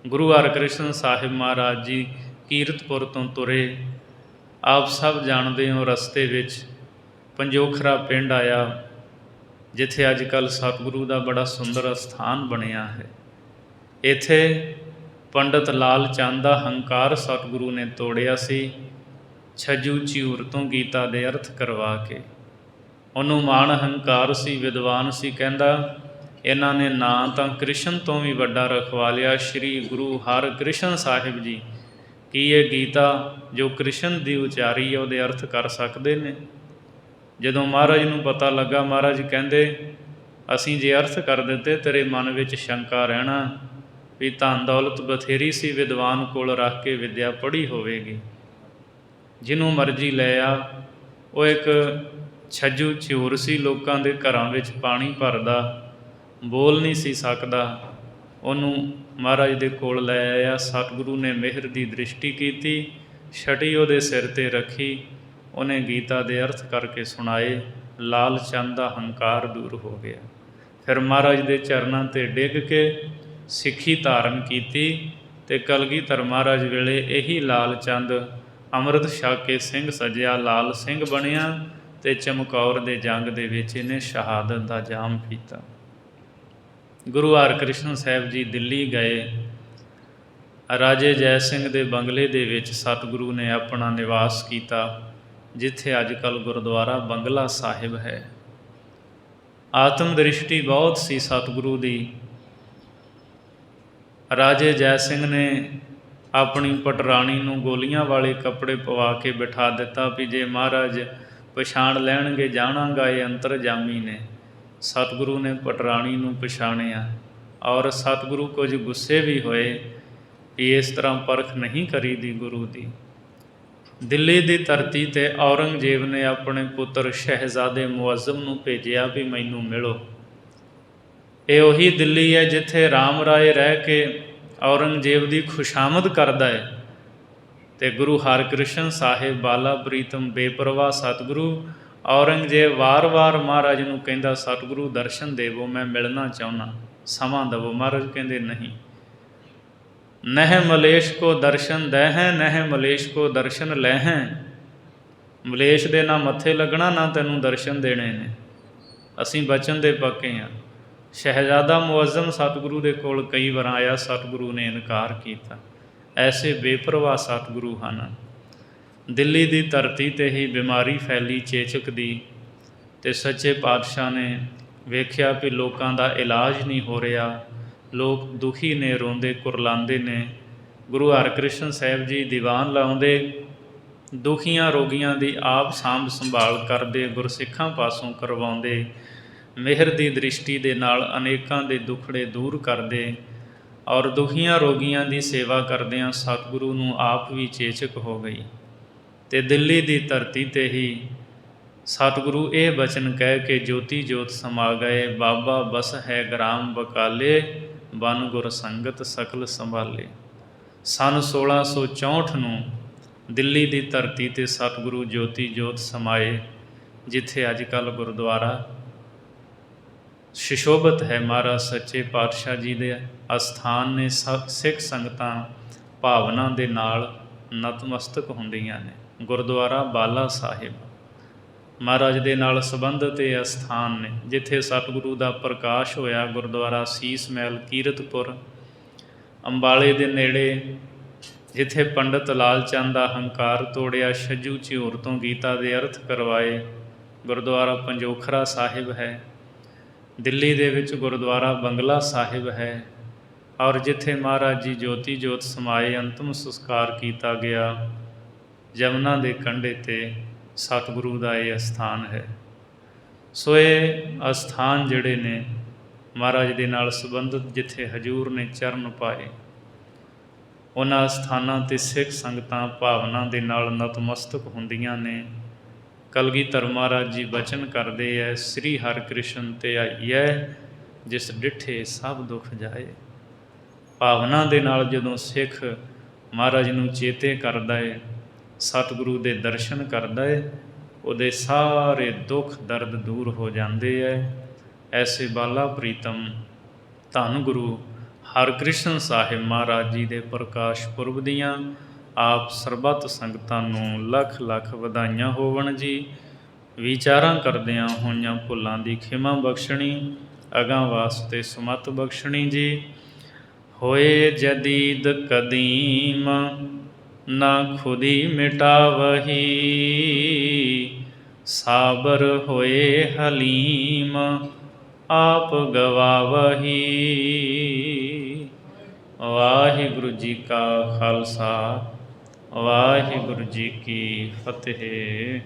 ਗੁਰੂ ਹਰਕ੍ਰਿਸ਼ਨ ਸਾਹਿਬ ਮਹਾਰਾਜ ਜੀ ਕੀਰਤਪੁਰ ਤੋਂ ਤੁਰੇ। ਆਪ ਸਭ ਜਾਣਦੇ ਹੋ ਰਸਤੇ ਵਿੱਚ ਪੰਜੋਖਰਾ ਪਿੰਡ ਆਇਆ, ਜਿੱਥੇ ਅੱਜ ਕੱਲ੍ਹ ਸਤਿਗੁਰੂ ਦਾ ਬੜਾ ਸੁੰਦਰ ਅਸਥਾਨ ਬਣਿਆ ਹੈ। ਇੱਥੇ ਪੰਡਤ ਲਾਲ ਚੰਦ ਦਾ ਹੰਕਾਰ ਸਤਿਗੁਰੂ ਨੇ ਤੋੜਿਆ ਸੀ, ਛੱਜੂ ਝਿਊਰ ਤੋਂ ਗੀਤਾ ਦੇ ਅਰਥ ਕਰਵਾ ਕੇ। ਉਹਨੂੰ ਮਾਣ ਹੰਕਾਰ ਸੀ, ਵਿਦਵਾਨ ਸੀ, ਕਹਿੰਦਾ ਇਹਨਾਂ ਨੇ ਨਾਂ ਤਾਂ ਕ੍ਰਿਸ਼ਨ ਤੋਂ ਵੀ ਵੱਡਾ ਰਖਵਾ ਲਿਆ, ਸ਼੍ਰੀ ਗੁਰੂ ਹਰਕ੍ਰਿਸ਼ਨ ਸਾਹਿਬ ਜੀ ਕੀ ਇਹ ਗੀਤਾ ਜੋ ਕ੍ਰਿਸ਼ਨ ਦੀ ਉਚਾਰੀ ਹੈ ਉਹਦੇ ਅਰਥ ਕਰ ਸਕਦੇ ਨੇ? ਜਦੋਂ ਮਹਾਰਾਜ ਨੂੰ ਪਤਾ ਲੱਗਾ, ਮਹਾਰਾਜ ਕਹਿੰਦੇ ਅਸੀਂ ਜੇ ਅਰਥ ਕਰ ਦਿੱਤੇ ਤੇਰੇ ਮਨ ਵਿੱਚ ਸ਼ੰਕਾ ਰਹਿਣਾ ਵੀ ਧਨ ਦੌਲਤ ਬਥੇਰੀ ਸੀ, ਵਿਦਵਾਨ ਕੋਲ ਰੱਖ ਕੇ ਵਿੱਦਿਆ ਪੜ੍ਹੀ ਹੋਵੇਗੀ, ਜਿਹਨੂੰ ਮਰਜ਼ੀ ਲੈ ਆ। ਉਹ ਇੱਕ ਛੱਜੂ ਝੂਰ ਸੀ, ਲੋਕਾਂ ਦੇ ਘਰਾਂ ਵਿੱਚ ਪਾਣੀ ਭਰਦਾ, ਬੋਲ ਨਹੀਂ ਸੀ ਸਕਦਾ। ਉਹਨੂੰ ਮਹਾਰਾਜ ਦੇ ਕੋਲ ਲੈ ਆਇਆ। ਸਤਿਗੁਰੂ ਨੇ ਮਿਹਰ ਦੀ ਦ੍ਰਿਸ਼ਟੀ ਕੀਤੀ, ਛਟੀ ਉਹਦੇ ਸਿਰ 'ਤੇ ਰੱਖੀ, ਉਹਨੇ ਗੀਤਾ ਦੇ ਅਰਥ ਕਰਕੇ ਸੁਣਾਏ। ਲਾਲ ਚੰਦ ਦਾ ਹੰਕਾਰ ਦੂਰ ਹੋ ਗਿਆ। ਫਿਰ ਮਹਾਰਾਜ ਦੇ ਚਰਨਾਂ 'ਤੇ ਡਿੱਗ ਕੇ ਸਿੱਖੀ ਧਾਰਨ ਕੀਤੀ ਅਤੇ ਕਲਗੀਧਰ ਮਹਾਰਾਜ ਵੇਲੇ ਇਹੀ ਲਾਲ ਚੰਦ ਅੰਮ੍ਰਿਤ ਛਕ ਕੇ ਸਿੰਘ ਸਜਿਆ, ਲਾਲ ਸਿੰਘ ਬਣਿਆ ਅਤੇ ਚਮਕੌਰ ਦੇ ਜੰਗ ਦੇ ਵਿੱਚ ਇਹਨੇ ਸ਼ਹਾਦਤ ਦਾ ਜਾਮ ਪੀਤਾ। ਗੁਰੂ ਹਰਕ੍ਰਿਸ਼ਨ ਸਾਹਿਬ ਜੀ ਦਿੱਲੀ ਗਏ। ਰਾਜੇ ਜੈ ਸਿੰਘ ਦੇ ਬੰਗਲੇ ਦੇ ਵਿੱਚ ਸਤਿਗੁਰੂ ਨੇ ਆਪਣਾ ਨਿਵਾਸ ਕੀਤਾ, ਜਿੱਥੇ ਅੱਜ ਕੱਲ੍ਹ ਗੁਰਦੁਆਰਾ ਬੰਗਲਾ ਸਾਹਿਬ ਹੈ। ਆਤਮ ਦ੍ਰਿਸ਼ਟੀ ਬਹੁਤ ਸੀ ਸਤਿਗੁਰੂ ਦੀ। ਰਾਜੇ ਜੈ ਸਿੰਘ ਨੇ ਆਪਣੀ ਪਟਰਾਣੀ ਨੂੰ ਗੋਲੀਆਂ ਵਾਲੇ ਕੱਪੜੇ ਪਵਾ ਕੇ ਬਿਠਾ ਦਿੱਤਾ ਵੀ ਜੇ ਮਹਾਰਾਜ ਪਛਾਣ ਲੈਣਗੇ ਜਾਣਾਂਗਾ ਇਹ ਅੰਤਰਜਾਮੀ ਨੇ। ਸਤਿਗੁਰੂ ਨੇ ਪਟਰਾਣੀ ਨੂੰ ਪਛਾਣਿਆ ਔਰ ਸਤਿਗੁਰੂ ਕੁਝ ਗੁੱਸੇ ਵੀ ਹੋਏ ਵੀ ਇਸ ਤਰ੍ਹਾਂ ਪਰਖ ਨਹੀਂ ਕਰੀਦੀ ਗੁਰੂ ਦੀ। ਦਿੱਲੀ ਦੀ ਧਰਤੀ 'ਤੇ ਔਰੰਗਜ਼ੇਬ ਨੇ ਆਪਣੇ ਪੁੱਤਰ ਸ਼ਹਿਜ਼ਾਦੇ ਮੁਅੱਜ਼ਮ ਨੂੰ ਭੇਜਿਆ ਵੀ ਮੈਨੂੰ ਮਿਲੋ। ਇਹ ਉਹੀ ਦਿੱਲੀ ਹੈ ਜਿੱਥੇ ਰਾਮ ਰਾਏ ਰਹਿ ਕੇ ਔਰੰਗਜ਼ੇਬ ਦੀ ਖੁਸ਼ਾਮਦ ਕਰਦਾ ਹੈ। ਅਤੇ ਗੁਰੂ ਹਰਕ੍ਰਿਸ਼ਨ ਸਾਹਿਬ ਬਾਲਾ ਪ੍ਰੀਤਮ ਬੇਪਰਵਾਹ ਸਤਿਗੁਰੂ, ਔਰੰਗਜ਼ੇਬ ਵਾਰ-ਵਾਰ ਮਹਾਰਾਜ ਨੂੰ ਕਹਿੰਦਾ ਸਤਿਗੁਰੂ ਦਰਸ਼ਨ ਦੇਵੋ, ਮੈਂ ਮਿਲਣਾ ਚਾਹੁੰਦਾ, ਸਮਾਂ ਦੇਵੋ। ਮਹਾਰਾਜ ਕਹਿੰਦੇ ਨਹੀਂ। ਨਹਿ ਮਲੇਸ਼ ਕੋ ਦਰਸ਼ਨ ਦਹਿ, ਨਹਿ ਮਲੇਸ਼ ਕੋ ਦਰਸ਼ਨ ਲੈਹੈ। ਮਲੇਸ਼ ਦੇ ਨਾ ਮੱਥੇ ਲੱਗਣਾ ਨਾ ਤੈਨੂੰ ਦਰਸ਼ਨ ਦੇਣੇ ਨੇ, ਅਸੀਂ ਬਚਨ ਦੇ ਪੱਕੇ ਹਾਂ। ਸ਼ਹਿਜ਼ਾਦਾ ਮੁਅੱਜ਼ਮ ਸਤਿਗੁਰੂ ਦੇ ਕੋਲ ਕਈ ਵਾਰ ਆਇਆ, ਸਤਿਗੁਰੂ ਨੇ ਇਨਕਾਰ ਕੀਤਾ। ਐਸੇ ਬੇਪਰਵਾਹ ਸਤਿਗੁਰੂ ਹਨ। ਦਿੱਲੀ ਦੀ ਧਰਤੀ 'ਤੇ ਹੀ ਬਿਮਾਰੀ ਫੈਲੀ ਚੇਚਕ ਦੀ, ਅਤੇ ਸੱਚੇ ਪਾਤਸ਼ਾਹ ਨੇ ਵੇਖਿਆ ਵੀ ਲੋਕਾਂ ਦਾ ਇਲਾਜ ਨਹੀਂ ਹੋ ਰਿਹਾ, ਲੋਕ ਦੁਖੀ ਨੇ, ਰੋਂਦੇ ਕੁਰਲਾਉਂਦੇ ਨੇ। ਗੁਰੂ ਹਰਕ੍ਰਿਸ਼ਨ ਸਾਹਿਬ ਜੀ ਦੀਵਾਨ ਲਾਉਂਦੇ, ਦੁਖੀਆਂ ਰੋਗੀਆਂ ਦੀ ਆਪ ਸਾਂਭ ਸੰਭਾਲ ਕਰਦੇ, ਗੁਰਸਿੱਖਾਂ ਪਾਸੋਂ ਕਰਵਾਉਂਦੇ, ਮਿਹਰ ਦੀ ਦ੍ਰਿਸ਼ਟੀ ਦੇ ਨਾਲ ਅਨੇਕਾਂ ਦੇ ਦੁੱਖੜੇ ਦੂਰ ਕਰਦੇ ਔਰ ਦੁਖੀਆਂ ਰੋਗੀਆਂ ਦੀ ਸੇਵਾ ਕਰਦਿਆਂ ਸਤਿਗੁਰੂ ਨੂੰ ਆਪ ਵੀ ਚੇਚਕ ਹੋ ਗਈ। ਅਤੇ ਦਿੱਲੀ ਦੀ ਧਰਤੀ 'ਤੇ ਹੀ ਸਤਿਗੁਰੂ ਇਹ ਬਚਨ ਕਹਿ ਕੇ ਜੋਤੀ ਜੋਤ ਸਮਾ ਗਏ, ਬਾਬਾ ਬਸ ਹੈ ਗ੍ਰਾਮ ਬਕਾਲੇ, ਬਨ ਗੁਰ ਸੰਗਤ ਸਕਲ ਸੰਭਾਲੇ। ਸੰਨ 1664 ਨੂੰ ਦਿੱਲੀ ਦੀ ਧਰਤੀ 'ਤੇ ਸਤਿਗੁਰੂ ਜੋਤੀ ਜੋਤ ਸਮਾਏ, ਜਿੱਥੇ ਅੱਜ ਕੱਲ੍ਹ ਗੁਰਦੁਆਰਾ ਸੁਸ਼ੋਭਿਤ ਹੈ। ਮਹਾਰਾਜ ਸੱਚੇ ਪਾਤਸ਼ਾਹ ਜੀ ਦੇ ਅਸਥਾਨ ਨੇ। ਸਿੱਖ ਸੰਗਤਾਂ ਭਾਵਨਾ ਦੇ ਨਾਲ ਨਤਮਸਤਕ ਹੁੰਦੀਆਂ ਨੇ। ਗੁਰਦੁਆਰਾ ਬਾਲਾ ਸਾਹਿਬ ਮਹਾਰਾਜ ਦੇ ਨਾਲ ਸੰਬੰਧਿਤ ਇਹ ਅਸਥਾਨ ਨੇ, ਜਿੱਥੇ ਸਤਿਗੁਰੂ ਦਾ ਪ੍ਰਕਾਸ਼ ਹੋਇਆ। ਗੁਰਦੁਆਰਾ ਸੀਸ ਮਹਿਲ ਕੀਰਤਪੁਰ ਅੰਬਾਲੇ ਦੇ ਨੇੜੇ, ਜਿੱਥੇ ਪੰਡਿਤ ਲਾਲ ਚੰਦ ਦਾ ਹੰਕਾਰ ਤੋੜਿਆ, ਛੱਜੂ ਝੂਰ ਤੋਂ ਗੀਤਾ ਦੇ ਅਰਥ ਕਰਵਾਏ। ਗੁਰਦੁਆਰਾ ਪੰਜੋਖਰਾ ਸਾਹਿਬ ਹੈ। ਦਿੱਲੀ ਦੇ ਵਿੱਚ ਗੁਰਦੁਆਰਾ ਬੰਗਲਾ ਸਾਹਿਬ ਹੈ, ਔਰ ਜਿੱਥੇ ਮਹਾਰਾਜ ਜੀ ਜੋਤੀ ਜੋਤ ਸਮਾਏ, ਅੰਤਮ ਸੰਸਕਾਰ ਕੀਤਾ ਗਿਆ। ਜਮਨਾ ਦੇ ਕੰਢੇ 'ਤੇ ਸਤਿਗੁਰੂ ਦਾ ਇਹ ਅਸਥਾਨ ਹੈ। ਸੋ ਇਹ ਅਸਥਾਨ ਜਿਹੜੇ ਨੇ ਮਹਾਰਾਜ ਦੇ ਨਾਲ ਸੰਬੰਧਿਤ, ਜਿੱਥੇ ਹਜ਼ੂਰ ਨੇ ਚਰਨ ਪਾਏ, ਉਹਨਾਂ ਅਸਥਾਨਾਂ 'ਤੇ ਸਿੱਖ ਸੰਗਤਾਂ ਭਾਵਨਾ ਦੇ ਨਾਲ ਨਤਮਸਤਕ ਹੁੰਦੀਆਂ ਨੇ। ਕਲਗੀਧਰ ਮਹਾਰਾਜ ਜੀ ਬਚਨ ਕਰਦੇ ਹੈ, ਸ੍ਰੀ ਹਰਿਕ੍ਰਿਸ਼ਨ ਤੇ ਆਈਐ, ਜਿਸ ਡਿਠੇ ਸਭ ਦੁੱਖ ਜਾਏ। ਭਾਵਨਾ ਦੇ ਨਾਲ ਜਦੋਂ ਸਿੱਖ ਮਹਾਰਾਜ ਨੂੰ ਚੇਤੇ ਕਰਦਾ ਹੈ, ਸਤਿਗੁਰੂ ਦੇ ਦਰਸ਼ਨ ਕਰਦਾ ਹੈ, ਉਹਦੇ ਸਾਰੇ ਦੁੱਖ ਦਰਦ ਦੂਰ ਹੋ ਜਾਂਦੇ ਹੈ। ਐਸੇ ਬਾਲਾ ਪ੍ਰੀਤਮ ਧੰਨ ਗੁਰੂ ਹਰਕ੍ਰਿਸ਼ਨ ਸਾਹਿਬ ਮਹਾਰਾਜ ਜੀ ਦੇ ਪ੍ਰਕਾਸ਼ ਪੁਰਬ ਦੀਆਂ ਆਪ ਸਰਬੱਤ ਸੰਗਤਾਂ ਨੂੰ ਲੱਖ ਲੱਖ ਵਧਾਈਆਂ ਹੋਵਣ ਜੀ। ਵਿਚਾਰਾਂ ਕਰਦਿਆਂ ਹੋਈਆਂ ਭੁੱਲਾਂ ਦੀ ਖਿਮਾ ਬਖਸ਼ਣੀ, ਅਗਾਂਹ ਵਾਸਤੇ ਸੁਮਤ ਬਖਸ਼ਣੀ ਜੀ। ਹੋਏ ਜਦੀਦ ਕਦੀਮ ਨਾ ਖੁਦੀ ਮਿਟਾਵਹੀ, ਸਾਬਰ ਹੋਏ ਹਲੀਮ ਆਪ ਗਵਾਵਹੀ। ਵਾਹਿਗੁਰੂ ਜੀ ਕਾ ਖਾਲਸਾ, ਵਾਹਿਗੁਰੂ ਜੀ ਕੀ ਫਤਿਹ।